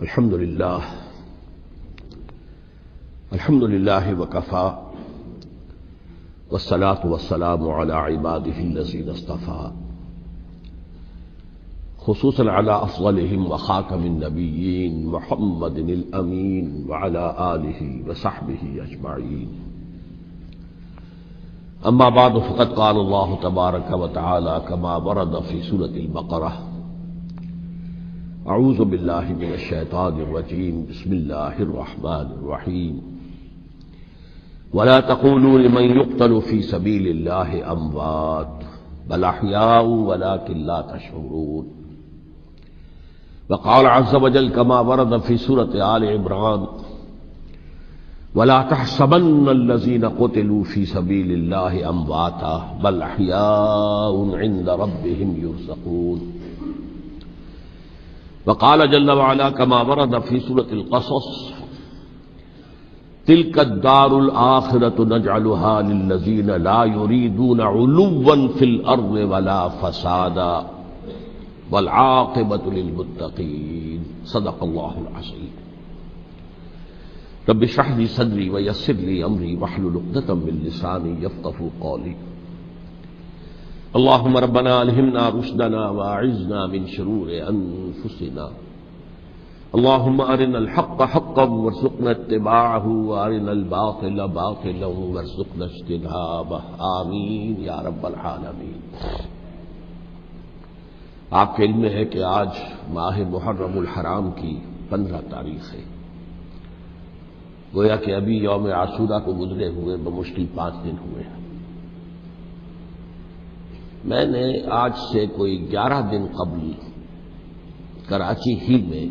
الحمد لله وكفى والصلاة والسلام على عباده الذين اصطفى خصوصا على أفضلهم وخاتم النبيين محمد الأمين وعلى آله وصحبه أجمعين. أما بعد فقد قال الله تبارك وتعالى كما ورد في سورة البقرة: اعوذ باللہ من الشیطان الرجیم بسم اللہ الرحمن الرحیم ولا تقولوا لمن يقتل في سبيل الله اموات بل احیاء ولكن لا تشعرون. وقال عز وجل كما ورد في سورة آل عمران: ولا تحسبن الذين قتلوا في سبيل الله امواتا بل احیاء عند ربهم يرزقون. وقال جل وعلا كما ورد في سورة القصص: تلك الدار الآخرة نجعلها للذين لا يريدون علوا في الأرض ولا فسادا والعاقبة للمتقين. صدق الله العظيم. رب اشرح لي صدري ويسر لي أمري واحلل عقدة من لساني يفقهوا قولي. اللهم ربنا الہمنا رشدنا واعذنا من شرور انفسنا. اللهم ارنا الحق حقا وارزقنا اتباعه وارنا الباطل باطلا وارزقنا اجتنابه. آمین یا رب العالمین. آپ کے علم میں ہے کہ آج ماہ محرم الحرام کی 15 تاریخ ہے. گویا کہ ابھی یوم عاشورہ کو گزرے ہوئے بمشکل 5 دن ہوئے ہیں. میں نے آج سے کوئی 11 دن قبل کراچی ہی میں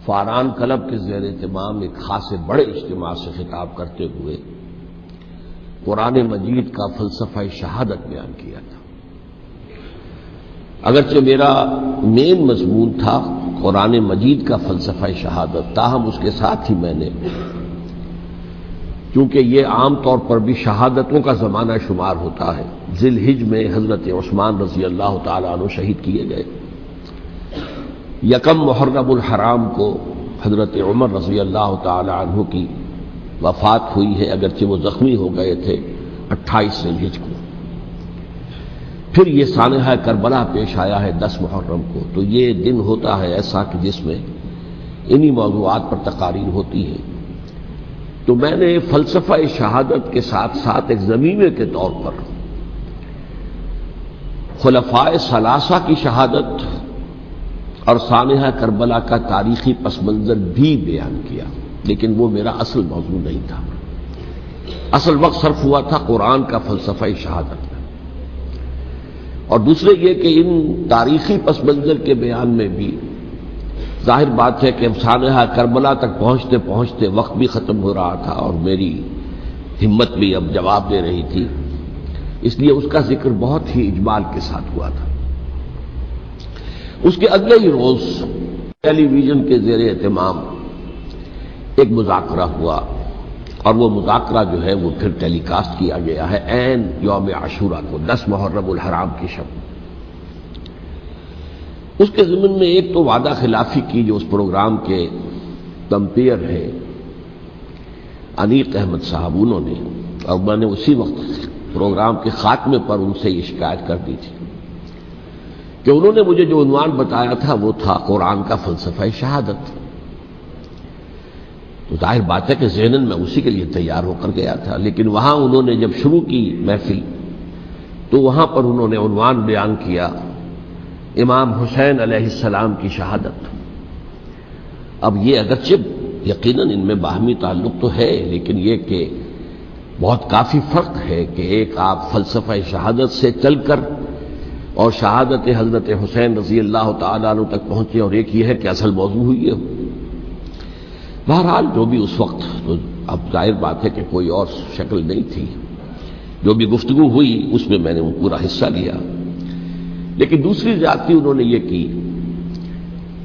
فاران کلب کے زیر اہتمام ایک خاصے بڑے اجتماع سے خطاب کرتے ہوئے قرآن مجید کا فلسفہ شہادت بیان کیا تھا. اگرچہ میرا مین مضمون تھا قرآن مجید کا فلسفہ شہادت، تاہم اس کے ساتھ ہی میں نے، چونکہ یہ عام طور پر بھی شہادتوں کا زمانہ شمار ہوتا ہے، ذی الحجہ میں حضرت عثمان رضی اللہ تعالیٰ عنہ شہید کیے گئے. یکم محرم الحرام کو حضرت عمر رضی اللہ تعالیٰ عنہ کی وفات ہوئی ہے، اگرچہ وہ زخمی ہو گئے تھے 28 ذی الحجہ کو. پھر یہ سانحہ کربلا پیش آیا ہے 10 محرم کو. تو یہ دن ہوتا ہے ایسا کہ جس میں انہی موضوعات پر تقاریر ہوتی ہے. تو میں نے فلسفہ شہادت کے ساتھ ساتھ ایک ضمیمے کے طور پر خلفائے ثلاثہ کی شہادت اور سانحہ کربلا کا تاریخی پس منظر بھی بیان کیا، لیکن وہ میرا اصل موضوع نہیں تھا. اصل وقت صرف ہوا تھا قرآن کا فلسفہ شہادت میں. اور دوسرے یہ کہ ان تاریخی پس منظر کے بیان میں بھی ظاہر بات ہے کہ اب سانحہ کربلا تک پہنچتے پہنچتے وقت بھی ختم ہو رہا تھا اور میری ہمت بھی اب جواب دے رہی تھی، اس لیے اس کا ذکر بہت ہی اجمال کے ساتھ ہوا تھا. اس کے اگلے ہی روز ٹیلی ویژن کے زیر اہتمام ایک مذاکرہ ہوا، اور وہ مذاکرہ جو ہے وہ پھر ٹیلی کاسٹ کیا گیا ہے عین یوم عاشورہ کو، 10 محرم الحرام کی شب. اس کے ضمن میں ایک تو وعدہ خلافی کی جو اس پروگرام کے کمپیئر ہے انیق احمد صاحب، انہوں نے، اور میں نے اسی وقت پروگرام کے خاتمے پر ان سے یہ شکایت کر دی تھی کہ انہوں نے مجھے جو عنوان بتایا تھا وہ تھا قرآن کا فلسفہ شہادت. تو ظاہر بات ہے کہ ذہناً میں اسی کے لیے تیار ہو کر گیا تھا، لیکن وہاں انہوں نے جب شروع کی محفل تو وہاں پر انہوں نے عنوان بیان کیا امام حسین علیہ السلام کی شہادت. اب یہ اگرچہ یقیناً ان میں باہمی تعلق تو ہے، لیکن یہ کہ بہت کافی فرق ہے کہ ایک آپ فلسفہ شہادت سے چل کر اور شہادت حضرت حسین رضی اللہ تعالیٰ عنہ تک پہنچے، اور ایک یہ ہے کہ اصل موضوع ہوئی ہے. بہرحال جو بھی اس وقت، تو اب ظاہر بات ہے کہ کوئی اور شکل نہیں تھی، جو بھی گفتگو ہوئی اس میں میں نے پورا حصہ لیا. لیکن دوسری زیادتی انہوں نے یہ کی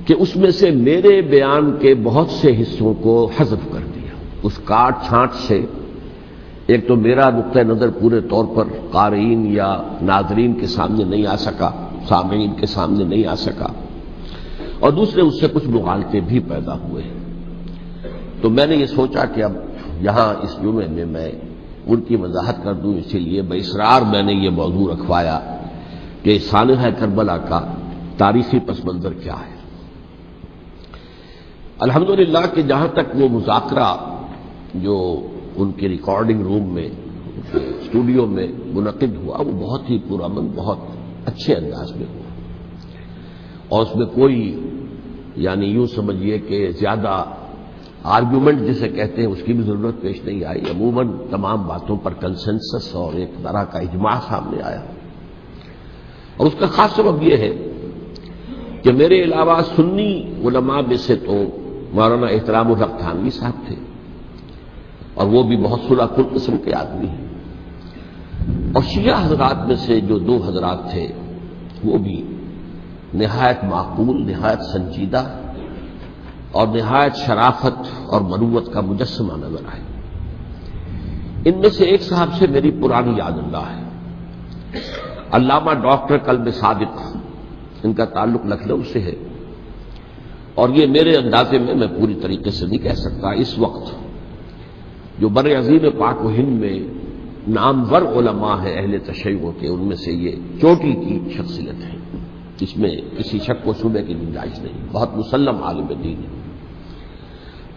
کہ اس میں سے میرے بیان کے بہت سے حصوں کو حذف کر دیا. اس کاٹ چھانٹ سے ایک تو میرا نقطہ نظر پورے طور پر قارئین یا ناظرین کے سامنے نہیں آ سکا، سامعین کے سامنے نہیں آ سکا، اور دوسرے اس سے کچھ مغالطے بھی پیدا ہوئے ہیں۔ تو میں نے یہ سوچا کہ اب یہاں اس جمعے میں میں ان کی وضاحت کر دوں، اسی لیے باصرار میں نے یہ موضوع رکھوایا کہ سانحہ کربلا کا تاریخی پس منظر کیا ہے۔ الحمدللہ کہ جہاں تک وہ مذاکرہ جو ان کے ریکارڈنگ روم میں اسٹوڈیو میں منعقد ہوا وہ بہت ہی پرامن، بہت اچھے انداز میں ہوا، اور اس میں کوئی یعنی یوں سمجھیے کہ زیادہ آرگیومنٹ جسے کہتے ہیں اس کی بھی ضرورت پیش نہیں آئی۔ عموماً تمام باتوں پر کنسنسس اور ایک طرح کا اجماع سامنے آیا، اور اس کا خاص سبب یہ ہے کہ میرے علاوہ سنی علماء میں سے تو مولانا احترام الحق تھانوی صاحب تھے، اور وہ بھی بہت صلح کل قسم کے آدمی ہیں، اور شیعہ حضرات میں سے جو دو حضرات تھے وہ بھی نہایت معقول، نہایت سنجیدہ اور نہایت شرافت اور مروت کا مجسمہ نظر آئے۔ ان میں سے ایک صاحب سے میری پرانی یاد اللہ ہے، علامہ ڈاکٹر قلب صادق، ان کا تعلق لکھنؤ سے ہے، اور یہ میرے اندازے میں پوری طریقے سے نہیں کہہ سکتا، اس وقت جو بر عظیم پاک و ہند میں نامور علماء ہیں اہل تشیع کے، ان میں سے یہ چوٹی کی شخصیت ہے، اس میں کسی شک و شبہ کی گنجائش نہیں، بہت مسلم عالم دین ہے،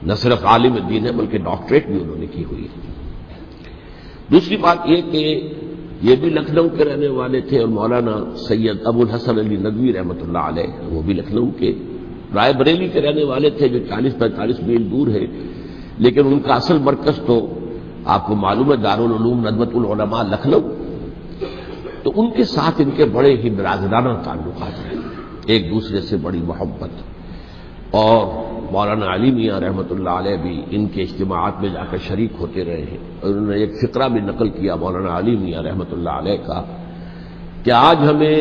نہ صرف عالم دین ہے بلکہ ڈاکٹریٹ بھی انہوں نے کی ہوئی ہے۔ دوسری بات یہ کہ یہ بھی لکھنؤ کے رہنے والے تھے، اور مولانا سید ابو الحسن علی ندوی رحمۃ اللہ علیہ وہ بھی لکھنؤ کے، رائے بریلی کے رہنے والے تھے جو 40-45 میل دور ہے، لیکن ان کا اصل مرکز تو آپ کو معلوم ہے دارالعلوم ندوۃ العلماء لکھنؤ، تو ان کے ساتھ ان کے بڑے ہی برادرانہ تعلقات ہیں، ایک دوسرے سے بڑی محبت، اور مولانا علی میاں رحمۃ اللہ علیہ بھی ان کے اجتماعات میں جا کر شریک ہوتے رہے ہیں، اور انہوں نے ایک فقرہ بھی نقل کیا مولانا علی میاں رحمۃ اللہ علیہ کا کہ آج ہمیں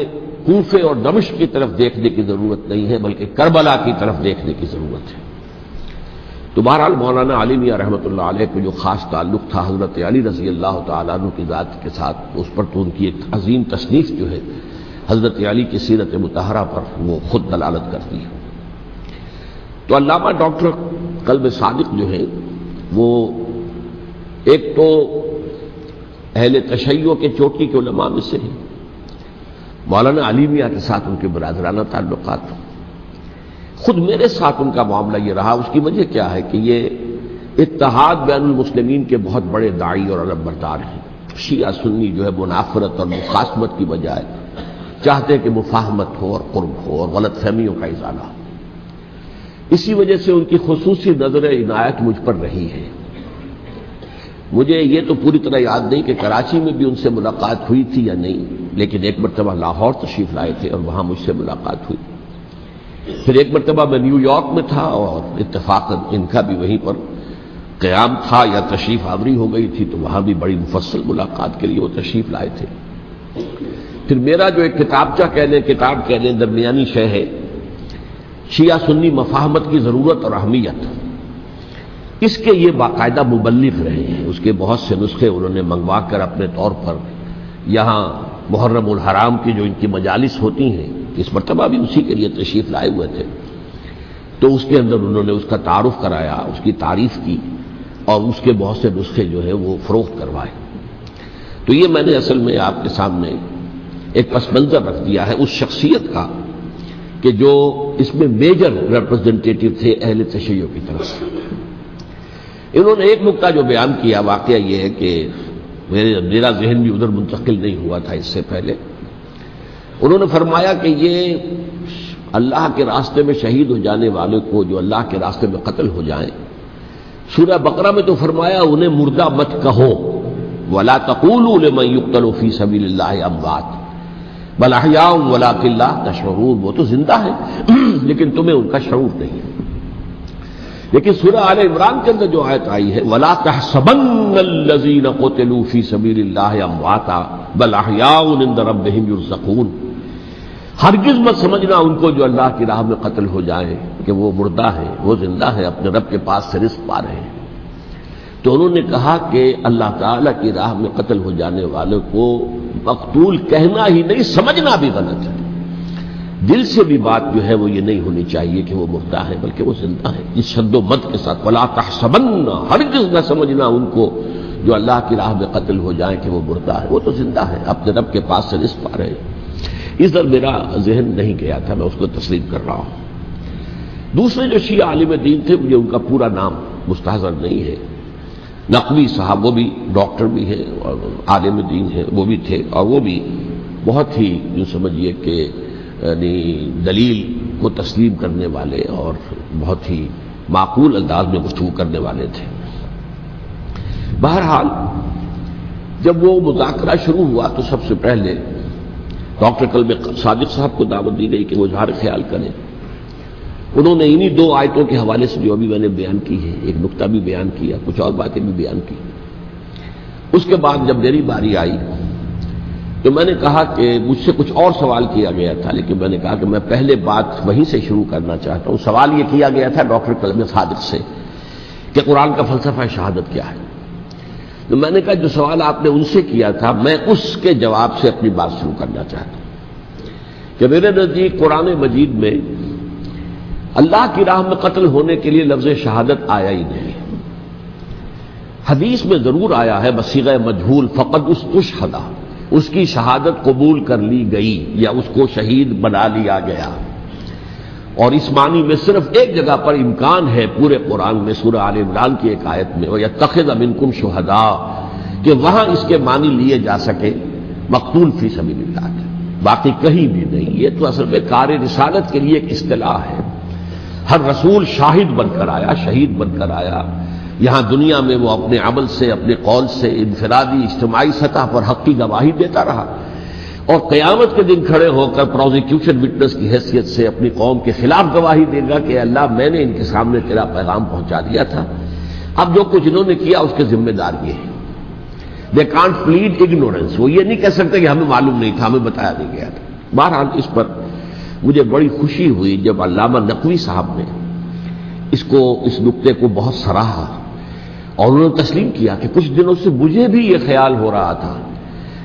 کوفے اور دمشق کی طرف دیکھنے کی ضرورت نہیں ہے بلکہ کربلا کی طرف دیکھنے کی ضرورت ہے۔ تو بہرحال مولانا علی میاں رحمۃ اللہ علیہ کو جو خاص تعلق تھا حضرت علی رضی اللہ تعالیٰ عنہ کی ذات کے ساتھ، اس پر تو ان کی ایک عظیم تصنیف جو ہے حضرت علی کی سیرت مطہرہ پر وہ خود دلالت کرتی ہے۔ تو علامہ ڈاکٹر قلب صادق جو ہے وہ ایک تو اہل تشیع کے چوٹی کے علماء میں سے ہیں، مولانا علی میاں کے ساتھ ان کے برادرانہ تعلقات، خود میرے ساتھ ان کا معاملہ یہ رہا۔ اس کی وجہ کیا ہے کہ یہ اتحاد بین المسلمین کے بہت بڑے داعی اور علم بردار ہیں۔ شیعہ سنی جو ہے منافرت اور مخاصمت کی بجائے چاہتے ہیں کہ مفاہمت ہو اور قرب ہو اور غلط فہمیوں کا ازالہ ہو، اسی وجہ سے ان کی خصوصی نظر عنایت مجھ پر رہی ہے۔ مجھے یہ تو پوری طرح یاد نہیں کہ کراچی میں بھی ان سے ملاقات ہوئی تھی یا نہیں، لیکن ایک مرتبہ لاہور تشریف لائے تھے اور وہاں مجھ سے ملاقات ہوئی، پھر ایک مرتبہ میں نیو یارک میں تھا اور اتفاقاً ان کا بھی وہیں پر قیام تھا یا تشریف آوری ہو گئی تھی، تو وہاں بھی بڑی مفصل ملاقات کے لیے وہ تشریف لائے تھے۔ پھر میرا جو ایک کتاب کہہ لیں درمیانی شے ہے، شیعہ سنی مفاہمت کی ضرورت اور اہمیت، اس کے یہ باقاعدہ مبلغ رہے ہیں، اس کے بہت سے نسخے انہوں نے منگوا کر اپنے طور پر یہاں محرم الحرام کی جو ان کی مجالس ہوتی ہیں، اس مرتبہ بھی اسی کے لیے تشریف لائے ہوئے تھے، تو اس کے اندر انہوں نے اس کا تعارف کرایا، اس کی تعریف کی، اور اس کے بہت سے نسخے جو ہے وہ فروخت کروائے۔ تو یہ میں نے اصل میں آپ کے سامنے ایک پس منظر رکھ دیا ہے اس شخصیت کا کہ جو اس میں میجر ریپرزنٹیٹو تھے اہل تشیع کی طرف سے۔ انہوں نے ایک نقطہ جو بیان کیا، واقعہ یہ ہے کہ میرا ذہن بھی ادھر منتقل نہیں ہوا تھا اس سے پہلے، انہوں نے فرمایا کہ یہ اللہ کے راستے میں شہید ہو جانے والے کو جو اللہ کے راستے میں قتل ہو جائیں، سورہ بقرہ میں تو فرمایا انہیں مردہ مت کہو، وَلَا تَقُولُوا لِمَن يُقْتَلُ فِي سَبِيلِ اللَّهِ أَمْوَاتٌ بَلْ أَحْيَاءٌ وَلَٰكِن لَّا تَشْعُرُونَ، وہ تو زندہ ہے لیکن تمہیں ان کا شعور نہیں ہے۔ لیکن سورہ آل عمران کے اندر جو آیت آئی ہے وَلَا تَحْسَبَنَّ الَّذِينَ قُتِلُوا فِي سَبِيلِ اللَّهِ أَمْوَاتًا بَلْ أَحْيَاءٌ عِندَ رَبِّهِمْ يُرْزَقُونَ، ہرگز مت سمجھنا ان کو جو اللہ کی راہ میں قتل ہو جائیں کہ وہ مردہ ہیں، وہ زندہ ہیں، اپنے رب کے پاس سے رزق پا رہے ہیں۔ تو انہوں نے کہا کہ اللہ تعالیٰ کی راہ میں قتل ہو جانے والے کو مقتول کہنا ہی نہیں، سمجھنا بھی غلط ہے۔ دل سے بھی بات جو ہے وہ یہ نہیں ہونی چاہیے کہ وہ مردہ ہے، بلکہ وہ زندہ ہے، اس شد و مد کے ساتھ ولا تحسبن، ہرگز نہ سمجھنا ان کو جو اللہ کی راہ میں قتل ہو جائیں کہ وہ مردہ ہے، وہ تو زندہ ہے، اپنے رب کے پاس سے رزق پا رہے ہیں۔ اس در میرا ذہن نہیں گیا تھا، میں اس کو تسلیم کر رہا ہوں۔ دوسرے جو شیعہ عالم دین تھے، مجھے ان کا پورا نام مستحضر نہیں ہے، نقوی صاحب، وہ بھی ڈاکٹر بھی ہیں اور عالم دین ہیں، وہ بھی تھے، اور وہ بھی بہت ہی یوں سمجھیے کہ یعنی دلیل کو تسلیم کرنے والے اور بہت ہی معقول انداز میں گفتگو کرنے والے تھے۔ بہرحال جب وہ مذاکرہ شروع ہوا تو سب سے پہلے ڈاکٹر کلب صادق صاحب کو دعوت دی گئی کہ وہ اظہار خیال کریں۔ انہوں نے انہی دو آیتوں کے حوالے سے جو ابھی میں نے بیان کی ہے، ایک نقطہ بھی بیان کیا، کچھ اور باتیں بھی بیان کی۔ اس کے بعد جب میری باری آئی تو میں نے کہا کہ مجھ سے کچھ اور سوال کیا گیا تھا، لیکن میں نے کہا کہ میں پہلے بات وہیں سے شروع کرنا چاہتا ہوں۔ سوال یہ کیا گیا تھا ڈاکٹر کلب صادق سے کہ قرآن کا فلسفہ شہادت کیا ہے۔ تو میں نے کہا جو سوال آپ نے ان سے کیا تھا، میں اس کے جواب سے اپنی بات شروع کرنا چاہتا ہوں کہ میرے نزدیک قرآن مجید میں اللہ کی راہ میں قتل ہونے کے لیے لفظ شہادت آیا ہی نہیں۔ حدیث میں ضرور آیا ہے بصیغہ مجہول، فقد استشہدا، اس کی شہادت قبول کر لی گئی یا اس کو شہید بنا لیا گیا، اور اس معنی میں صرف ایک جگہ پر امکان ہے پورے قرآن میں، سورہ آل عمران کی ایک آیت میں، وَيَتَّخِذَ مِنكُمْ شُهَدَاءَ، کہ وہاں اس کے معنی لیے جا سکے مقتول فی سبیل اللہ کے، باقی کہیں بھی نہیں۔ یہ تو اصل میں کار رسالت کے لیے ایک اصطلاح ہے۔ ہر رسول شاہد بن کر آیا، شہید بن کر آیا، یہاں دنیا میں وہ اپنے عمل سے، اپنے قول سے انفرادی اجتماعی سطح پر حق کی گواہی دیتا رہا، اور قیامت کے دن کھڑے ہو کر پروزیکیوشن وٹنس کی حیثیت سے اپنی قوم کے خلاف گواہی دے گا کہ اللہ میں نے ان کے سامنے تیرا پیغام پہنچا دیا تھا، اب جو کچھ انہوں نے کیا اس کے ذمہ دار یہ ہے۔ دے کانٹ پلیڈ اگنورنس، وہ یہ نہیں کہہ سکتے کہ ہمیں معلوم نہیں تھا، ہمیں بتایا نہیں گیا تھا۔ بہرحال اس پر مجھے بڑی خوشی ہوئی جب علامہ نقوی صاحب نے اس نقطے کو بہت سراہا، اور انہوں نے تسلیم کیا کہ کچھ دنوں سے مجھے بھی یہ خیال ہو رہا تھا،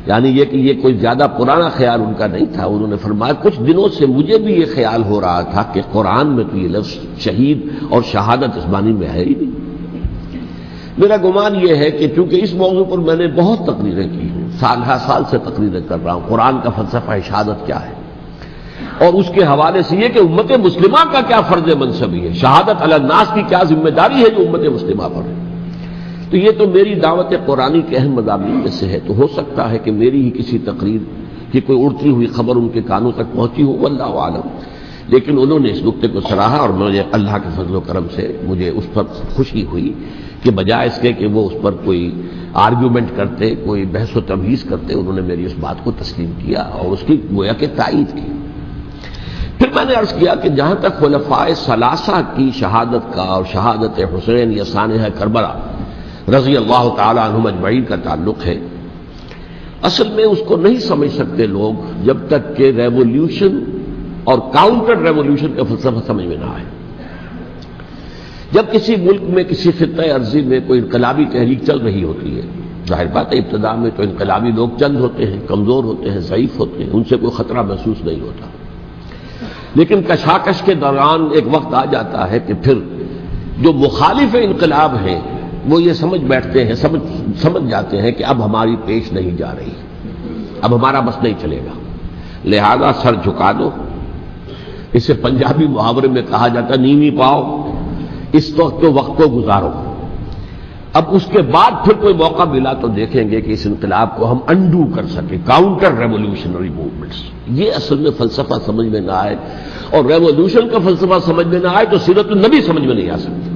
یعنی یہ کہ یہ کوئی زیادہ پرانا خیال ان کا نہیں تھا۔ انہوں نے فرمایا کچھ دنوں سے مجھے بھی یہ خیال ہو رہا تھا کہ قرآن میں تو یہ لفظ شہید اور شہادت اس معنی میں ہے ہی نہیں۔ میرا گمان یہ ہے کہ چونکہ اس موضوع پر میں نے بہت تقریریں کی ہیں، سال ہر سال سے تقریریں کر رہا ہوں، قرآن کا فلسفہ شہادت کیا ہے، اور اس کے حوالے سے یہ کہ امت مسلمہ کا کیا فرض منصبی ہے، شہادت علی الناس کی کیا ذمہ داری ہے جو امت مسلمہ پر ہے۔ تو یہ تو میری دعوت قرآنی کے اہم مضامین میں سے ہے، تو ہو سکتا ہے کہ میری ہی کسی تقریر کی کوئی اڑتی ہوئی خبر ان کے کانوں تک پہنچی ہو، واللہ عالم، لیکن انہوں نے اس نقطے کو سراہا، اور مجھے اللہ کے فضل و کرم سے مجھے اس پر خوشی ہوئی کہ بجائے اس کے کہ وہ اس پر کوئی آرگیومنٹ کرتے، کوئی بحث و تبحیث کرتے، انہوں نے میری اس بات کو تسلیم کیا اور اس کی گویا کہ تائید کی۔ پھر میں نے عرض کیا کہ جہاں تک خلفائے ثلاثہ کی شہادت کا اور شہادت حسین یا سانحہ کربلا رضی اللہ تعالی عنہم اجمعین کا تعلق ہے، اصل میں اس کو نہیں سمجھ سکتے لوگ جب تک کہ ریولیوشن اور کاؤنٹر ریولیوشن کا فلسفہ سمجھ میں نہ آئے۔ جب کسی ملک میں کسی خطہ ارضی میں کوئی انقلابی تحریک چل رہی ہوتی ہے، ظاہر بات ہے ابتدا میں تو انقلابی لوگ چند ہوتے ہیں، کمزور ہوتے ہیں، ضعیف ہوتے ہیں، ان سے کوئی خطرہ محسوس نہیں ہوتا، لیکن کشاکش کے دوران ایک وقت آ جاتا ہے کہ پھر جو مخالف انقلاب ہیں وہ یہ سمجھ بیٹھتے ہیں، سمجھ جاتے ہیں کہ اب ہماری پیش نہیں جا رہی، اب ہمارا بس نہیں چلے گا، لہذا سر جھکا دو۔ اسے پنجابی محاورے میں کہا جاتا نیوی پاؤ، اس وقت کو گزارو۔ اب اس کے بعد پھر کوئی موقع ملا تو دیکھیں گے کہ اس انقلاب کو ہم انڈو کر سکیں، کاؤنٹر ریولیوشنری موومنٹس۔ یہ اصل میں فلسفہ سمجھ میں نہ آئے، اور ریولیوشن کا فلسفہ سمجھ میں نہ آئے تو سیرت النبی سمجھ میں نہیں آ سکتی۔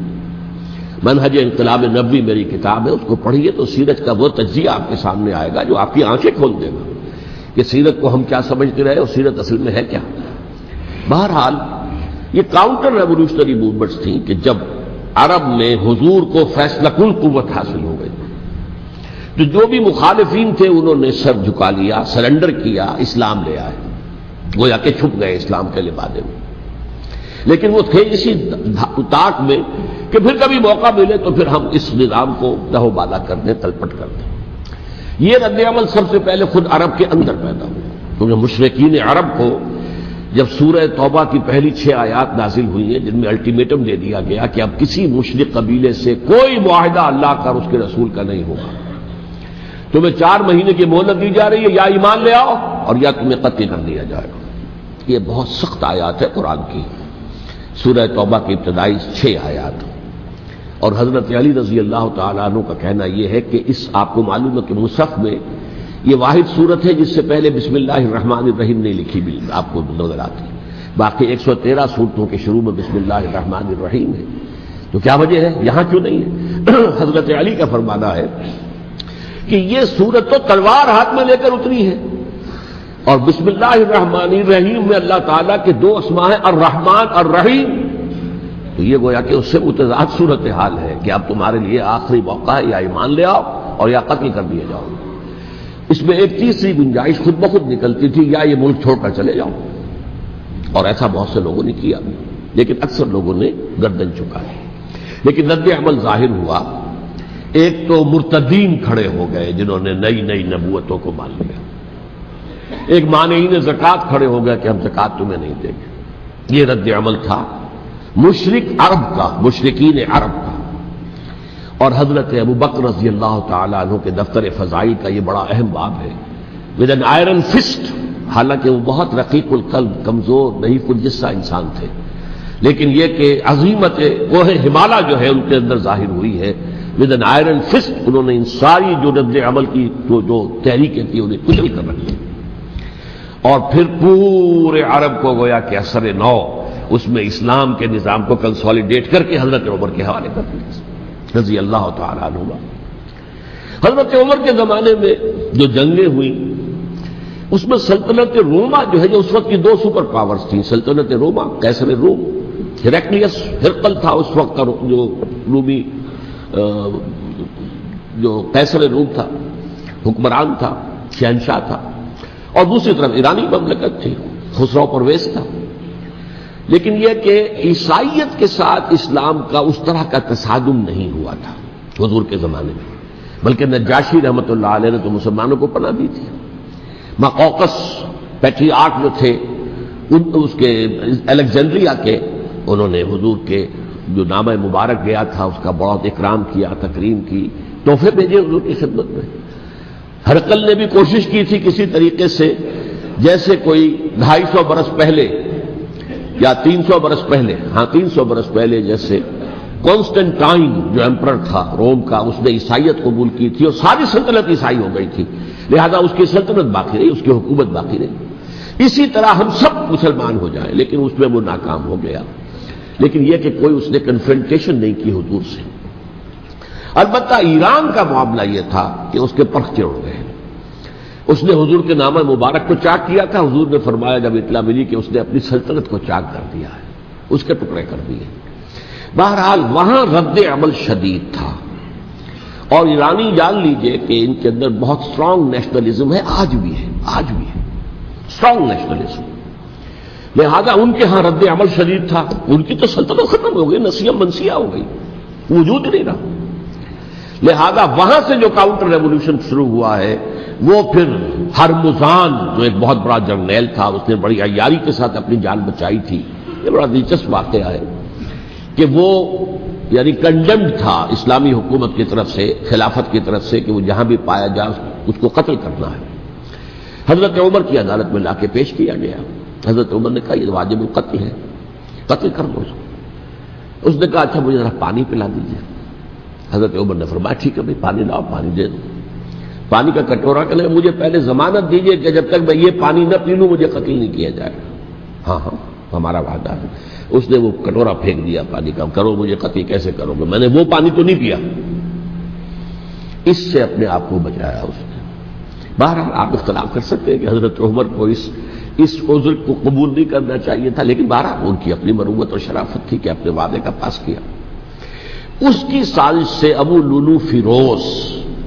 منہج انقلاب نبوی میری کتاب ہے، اس کو پڑھیے تو سیرت کا وہ تجزیہ آپ کے سامنے آئے گا جو آپ کی آنکھیں کھول دے گا کہ سیرت کو ہم کیا سمجھتے رہے اور سیرت اصل میں ہے کیا۔ بہرحال یہ کاؤنٹر ریولیوشنری موومنٹس تھیں کہ جب عرب میں حضور کو فیصلہ کن قوت حاصل ہو گئی تو جو بھی مخالفین تھے انہوں نے سر جھکا لیا، سرنڈر کیا، اسلام لے آئے، گویا کہ چھپ گئے اسلام کے لبادے میں۔ لیکن وہ تھے اسی طاق میں کہ پھر کبھی موقع ملے تو پھر ہم اس نظام کو دہو بالا کر دیں، تلپٹ کر دیں۔ یہ رد عمل سب سے پہلے خود عرب کے اندر پیدا ہوا، کیونکہ مشرکین عرب کو جب سورہ توبہ کی پہلی 6 آیات نازل ہوئی ہیں جن میں الٹیمیٹم دے دیا گیا کہ اب کسی مشرک قبیلے سے کوئی معاہدہ اللہ کا اور اس کے رسول کا نہیں ہوگا، تمہیں 4 مہینے کی مہلت دی جا رہی ہے، یا ایمان لے آؤ اور یا تمہیں قتل کر دیا جائے گا۔ یہ بہت سخت آیات ہے قرآن کی، سورہ توبہ کی ابتدائی 6 آیات۔ اور حضرت علی رضی اللہ تعالیٰ عنہ کا کہنا یہ ہے کہ اس آپ کو معلوم ہے کہ مصحف میں یہ واحد صورت ہے جس سے پہلے بسم اللہ الرحمن الرحیم نہیں لکھی بھی آپ کو نظر آتی، باقی 113 صورتوں کے شروع میں بسم اللہ الرحمن الرحیم ہے۔ تو کیا وجہ ہے یہاں کیوں نہیں ہے؟ حضرت علی کا فرمانا ہے کہ یہ صورت تو تلوار ہاتھ میں لے کر اتری ہے، اور بسم اللہ الرحمن الرحیم میں اللہ تعالیٰ کے 2 اسماء ہیں، الرحمن الرحیم، تو یہ گویا کہ اس سے متضاد صورتحال ہے کہ اب تمہارے لیے آخری موقع ہے، یا ایمان لے آؤ اور یا قتل کر دیے جاؤ۔ اس میں ایک تیسری گنجائش خود بخود نکلتی تھی، یا یہ ملک چھوڑ کر چلے جاؤ، اور ایسا بہت سے لوگوں نے کیا، لیکن اکثر لوگوں نے گردن چکائی۔ لیکن رد عمل ظاہر ہوا، ایک تو مرتدین کھڑے ہو گئے جنہوں نے نئی نئی نبوتوں کو مان لیا، ایک مانعین زکوٰۃ کھڑے ہو گئے کہ ہم زکوٰۃ تمہیں نہیں دیں گے۔ یہ رد عمل تھا مشرک عرب کا، مشرکین عرب کا۔ اور حضرت ابو بکر رضی اللہ تعالیٰ عنہ کے دفتر فضائی کا یہ بڑا اہم باب ہے، ود این آئرن فسٹ، حالانکہ وہ بہت رقیق القلب، کمزور، ضعیف الجسہ انسان تھے، لیکن یہ کہ عظیمت کوہ ہمالیہ جو ہے ان کے اندر ظاہر ہوئی ہے، ود این آئرن فسٹ انہوں نے ان ساری جو رد عمل کی جو تحریکیں تھیں انہیں کچل کر رکھی، اور پھر پورے عرب کو گویا کہ اثر نو اس میں اسلام کے نظام کو کنسالیڈیٹ کر کے حضرت عمر کے حوالے کر دیا رضی اللہ تعالیٰ عنہ۔ حضرت عمر کے زمانے میں جو جنگیں ہوئیں اس میں سلطنت روما جو ہے، جو اس وقت کی 2 سپر پاورز تھیں، سلطنت روما قیصر روم، ہیرقلیس ہرقل تھا اس وقت کا جو رومی جو قیصر روم تھا، حکمران تھا، شہنشاہ تھا، اور دوسری طرف ایرانی مملکت تھی، خسرو پرویز تھا۔ لیکن یہ کہ عیسائیت کے ساتھ اسلام کا اس طرح کا تصادم نہیں ہوا تھا حضور کے زمانے میں، بلکہ نجاشی رحمۃ اللہ علیہ نے تو مسلمانوں کو پناہ دی تھی۔ مقوقس پیٹریارک جو تھے اس کے الیگزینڈریا کے، انہوں نے حضور کے جو نامہ مبارک گیا تھا اس کا بہت اکرام کیا، تکریم کی، تحفے بھیجے حضور کی خدمت میں۔ ہرقل نے بھی کوشش کی تھی کسی طریقے سے، جیسے کوئی 250 برس پہلے یا 300 برس پہلے، 300 برس پہلے جیسے کانسٹنٹائن جو ایمپرر تھا روم کا، اس نے عیسائیت قبول کی تھی اور ساری سلطنت عیسائی ہو گئی تھی، لہذا اس کی سلطنت باقی رہی، اس کی حکومت باقی رہی۔ اسی طرح ہم سب مسلمان ہو جائیں، لیکن اس میں وہ ناکام ہو گیا۔ لیکن یہ کہ کوئی اس نے کنفرنٹیشن نہیں کی حضور سے۔ البتہ ایران کا معاملہ یہ تھا کہ اس کے پرخچے اڑ گئے، اس نے حضور کے نامہ مبارک کو چاک کیا تھا، حضور نے فرمایا جب اطلاع ملی کہ اس نے اپنی سلطنت کو چاک کر دیا ہے، اس کے ٹکڑے کر دیے۔ بہرحال وہاں رد عمل شدید تھا، اور ایرانی جان لیجئے کہ ان کے اندر بہت اسٹرانگ نیشنلزم ہے، آج بھی ہے اسٹرانگ نیشنلزم، لہذا ان کے ہاں رد عمل شدید تھا۔ ان کی تو سلطنت ختم ہو گئی، نسیہ منسیہ ہو گئی، وجود ہی نہیں رہا۔ لہذا وہاں سے جو کاؤنٹر ریولوشن شروع ہوا ہے وہ پھر ہرمزان جو ایک بہت بڑا جرنیل تھا، اس نے بڑی عیاری کے ساتھ اپنی جان بچائی تھی۔ یہ بڑا دلچسپ واقعہ ہے کہ وہ یعنی کنڈمڈ تھا اسلامی حکومت کی طرف سے، خلافت کی طرف سے، کہ وہ جہاں بھی پایا جائے اس کو قتل کرنا ہے۔ حضرت عمر کی عدالت میں لا کے پیش کیا گیا، حضرت عمر نے کہا یہ واجب القتل ہے، قتل کر دو اس کو۔ اس نے کہا اچھا مجھے ذرا پانی پلا دیجیے۔ حضرت عمر نے فرمایا ٹھیک ہے بھائی پانی لاؤ، پانی دے دو۔ پانی کا کٹورا کہ مجھے پہلے ضمانت دیجیے کہ جب تک میں یہ پانی نہ پی لوں مجھے قتل نہیں کیا جائے گا۔ ہاں ہمارا وعدہ ہے۔ اس نے وہ کٹورا پھینک دیا پانی کا، کرو مجھے قتل کیسے کرو گے، میں نے وہ پانی تو نہیں پیا۔ اس سے اپنے آپ کو بچایا اس نے۔ بہرحال آپ اختلاف کر سکتے ہیں کہ حضرت عمر کو اس عذر کو قبول نہیں کرنا چاہیے تھا، لیکن بہرحال ان کی اپنی مروت اور شرافت تھی کہ اپنے وعدے کا پاس کیا۔ اس کی سازش سے ابو لولو فیروز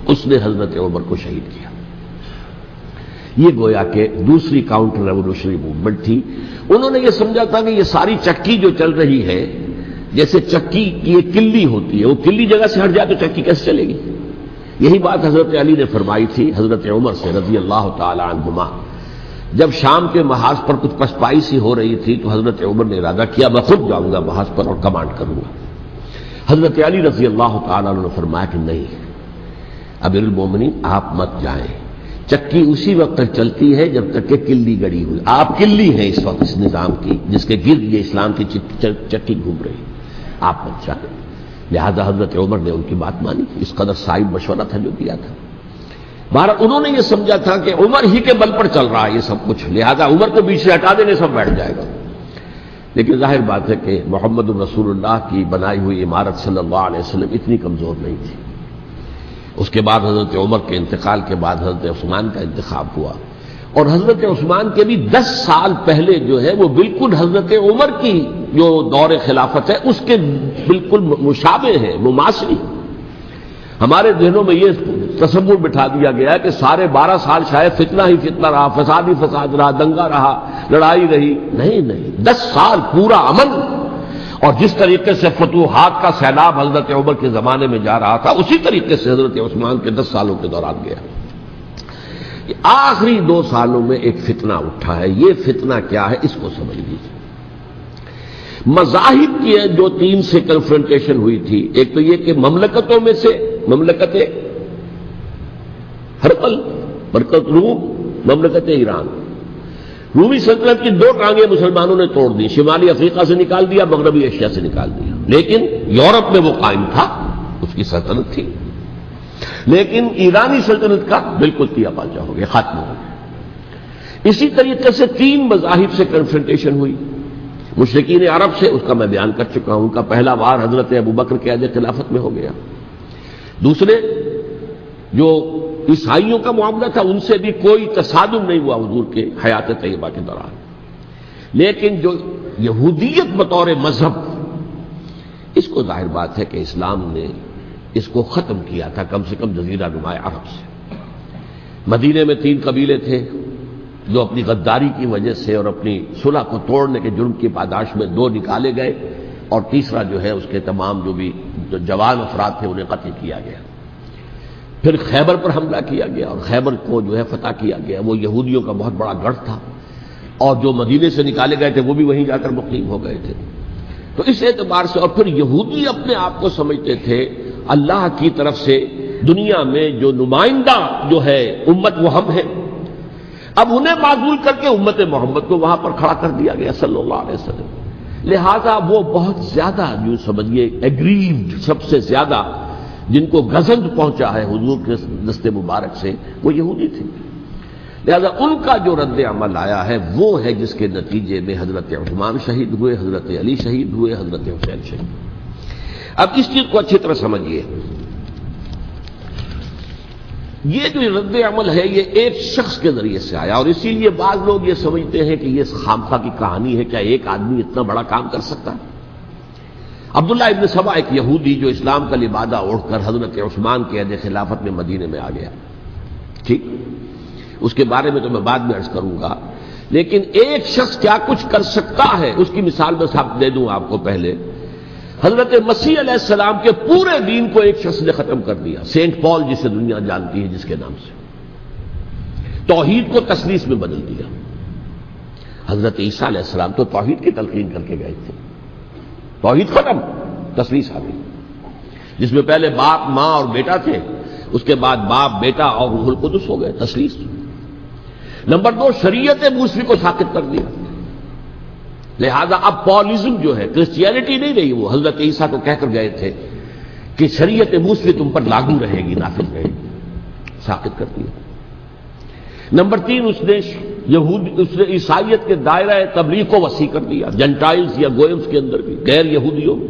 اس نے حضرت عمر کو شہید کیا۔ یہ گویا کہ دوسری کاؤنٹر ریولوشنری موومنٹ تھی۔ انہوں نے یہ سمجھا تھا کہ یہ ساری چکی جو چل رہی ہے، جیسے چکی کی ایک کلی ہوتی ہے، وہ کلی جگہ سے ہٹ جائے تو چکی کیسے چلے گی؟ یہی بات حضرت علی نے فرمائی تھی حضرت عمر سے رضی اللہ تعالی عنہما جب شام کے محاذ پر کچھ پسپائی سی ہو رہی تھی تو حضرت عمر نے ارادہ کیا میں خود جاؤں گا محاذ پر اور کمانڈ کروں گا۔ حضرت علی رضی اللہ تعالیٰ عنہ نے فرمایا کہ نہیں امیر المومنین آپ مت جائیں، چکی اسی وقت تک چلتی ہے جب تک کہ کلی گڑی ہوئی، آپ کلی ہیں اس وقت اس نظام کی جس کے گرد یہ اسلام کی چکی گھوم رہی، آپ مت جائیں۔ لہذا حضرت عمر نے ان کی بات مانی، اس قدر صائب مشورہ تھا جو دیا تھا۔ بہرحال انہوں نے یہ سمجھا تھا کہ عمر ہی کے بل پر چل رہا ہے یہ سب کچھ، لہذا عمر کو بیچ سے ہٹا دینے سب بیٹھ جائے گا۔ لیکن ظاہر بات ہے کہ محمد الرسول اللہ کی بنائی ہوئی عمارت صلی اللہ علیہ وسلم اتنی کمزور نہیں تھی۔ اس کے بعد حضرت عمر کے انتقال کے بعد حضرت عثمان کا انتخاب ہوا، اور حضرت عثمان کے بھی 10 سال پہلے جو ہے وہ بالکل حضرت عمر کی جو دور خلافت ہے اس کے بالکل مشابہ ہے، مماثلی۔ ہمارے ذہنوں میں یہ تصور بٹھا دیا گیا ہے کہ سارے 12 سال شاید فتنہ ہی فتنہ رہا، فساد ہی فساد رہا، دنگا رہا، لڑائی رہی، نہیں 10 سال پورا امن، اور جس طریقے سے فتوحات کا سیلاب حضرت عمر کے زمانے میں جا رہا تھا اسی طریقے سے حضرت عثمان کے 10 سالوں کے دوران گیا۔ آخری 2 سالوں میں ایک فتنہ اٹھا ہے، یہ فتنہ کیا ہے اس کو سمجھ لیجیے۔ مذاہب کی جو 3 سے کنفرنٹیشن ہوئی تھی، ایک تو یہ کہ مملکتوں میں سے مملکت ہرقل، مملکت روم، مملکت ایران، رومی سلطنت کی 2 ٹانگیں مسلمانوں نے توڑ دی، شمالی افریقہ سے نکال دیا، مغربی ایشیا سے نکال دیا، لیکن یورپ میں وہ قائم تھا، اس کی سلطنت تھی، لیکن ایرانی سلطنت کا بالکل تیا پاچا ہو گیا، ختم ہو گیا۔ اسی طریقے سے 3 مذاہب سے کنفرنٹیشن ہوئی، مشرکین عرب سے، اس کا میں بیان کر چکا ہوں، ان کا پہلا وار حضرت ابوبکر کے عہد خلافت میں ہو گیا۔ دوسرے جو عیسائیوں کا معاملہ تھا ان سے بھی کوئی تصادم نہیں ہوا حضور کے حیات طیبہ کے دوران، لیکن جو یہودیت بطور مذہب، اس کو ظاہر بات ہے کہ اسلام نے اس کو ختم کیا تھا کم سے کم جزیرہ نما عرب سے۔ مدینے میں 3 قبیلے تھے جو اپنی غداری کی وجہ سے اور اپنی صلح کو توڑنے کے جرم کی پاداش میں 2 نکالے گئے، اور تیسرا جو ہے اس کے تمام جو بھی جوان افراد تھے انہیں قتل کیا گیا۔ پھر خیبر پر حملہ کیا گیا اور خیبر کو جو ہے فتح کیا گیا، وہ یہودیوں کا بہت بڑا گڑھ تھا، اور جو مدینے سے نکالے گئے تھے وہ بھی وہیں جا کر مقیم ہو گئے تھے۔ تو اس اعتبار سے، اور پھر یہودی اپنے آپ کو سمجھتے تھے اللہ کی طرف سے دنیا میں جو نمائندہ جو ہے امت وہ ہم ہیں، اب انہیں معزول کر کے امت محمد کو وہاں پر کھڑا کر دیا گیا صلی اللہ علیہ وسلم۔ لہذا وہ بہت زیادہ جو سمجھیے ایگریوڈ، سب سے زیادہ جن کو گزند پہنچا ہے حضور کے دست مبارک سے، وہ یہودی تھے۔ لہذا ان کا جو رد عمل آیا ہے وہ ہے جس کے نتیجے میں حضرت عثمان شہید ہوئے، حضرت علی شہید ہوئے، حضرت حسین شہید ہوئے۔ اب اس چیز کو اچھی طرح سمجھیے، یہ جو رد عمل ہے یہ ایک شخص کے ذریعے سے آیا، اور اسی لیے بعض لوگ یہ سمجھتے ہیں کہ یہ خامخواہ کی کہانی ہے، کیا ایک آدمی اتنا بڑا کام کر سکتا ہے؟ عبداللہ ابن سبا ایک یہودی جو اسلام کا لبادہ اوڑھ کر حضرت عثمان کے عہد خلافت میں مدینے میں آ گیا، ٹھیک، اس کے بارے میں تو میں بعد میں عرض کروں گا، لیکن ایک شخص کیا کچھ کر سکتا ہے اس کی مثال میں صاحب دے دوں آپ کو۔ پہلے حضرت مسیح علیہ السلام کے پورے دین کو ایک شخص نے ختم کر دیا، سینٹ پال جسے دنیا جانتی ہے جس کے نام سے، توحید کو تثلیث میں بدل دیا۔ حضرت عیسیٰ علیہ السلام تو توحید کی تلقین کر کے گئے تھے، توحید ختم، تثلیث آ گئی، جس میں پہلے باپ ماں اور بیٹا تھے، اس کے بعد باپ بیٹا اور روح القدس ہو گئے، تثلیث۔ نمبر 2، شریعت موسوی کو ساقط کر دیا، لہذا اب پالزم جو ہے، کرسچینٹی نہیں رہی، وہ حضرت عیسیٰ کو کہہ کر گئے تھے کہ شریعت موسوی تم پر لاگو رہے گی، نافذ رہے گی، ساقط کر دیا۔ نمبر 3، اس نے عیسائیت کے دائرہ تبلیغ کو وسیع کر دیا، جنٹائلز یا گوئمز کے اندر بھی، غیر یہودیوں میں،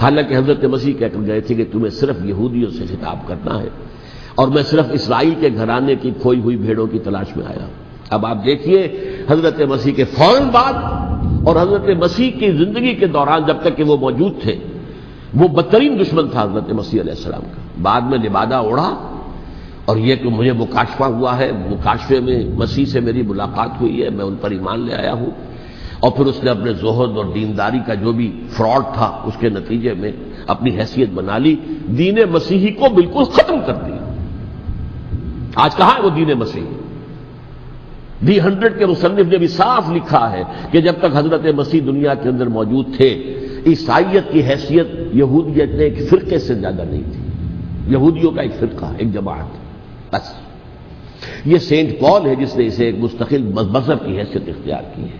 حالانکہ حضرت مسیح کہہ کر گئے تھے کہ تمہیں صرف یہودیوں سے خطاب کرنا ہے، اور میں صرف اسرائیل کے گھرانے کی کھوئی ہوئی بھیڑوں کی تلاش میں آیا۔ اب آپ دیکھیے حضرت مسیح کے فوراً بعد اور حضرت مسیح کی زندگی کے دوران جب تک کہ وہ موجود تھے، وہ بدترین دشمن تھا حضرت مسیح علیہ السلام کا۔ بعد میں لبادہ اوڑھا، اور یہ کہ مجھے مکاشفہ ہوا ہے، مکاشفے میں مسیح سے میری ملاقات ہوئی ہے، میں ان پر ایمان لے آیا ہوں، اور پھر اس نے اپنے زہد اور دینداری کا جو بھی فراڈ تھا اس کے نتیجے میں اپنی حیثیت بنا لی، دین مسیحی کو بالکل ختم کر دیا۔ آج کہاں ہے وہ دین مسیحی؟ دی 100 کے مصنف نے بھی صاف لکھا ہے کہ جب تک حضرت مسیح دنیا کے اندر موجود تھے عیسائیت کی حیثیت یہودیت نے ایک فرقے سے زیادہ نہیں تھی، یہودیوں کا ایک فرقہ، ایک جماعت بس۔ یہ سینٹ پال ہے جس نے اسے ایک مستقل مذہب کی حیثیت اختیار کی ہے،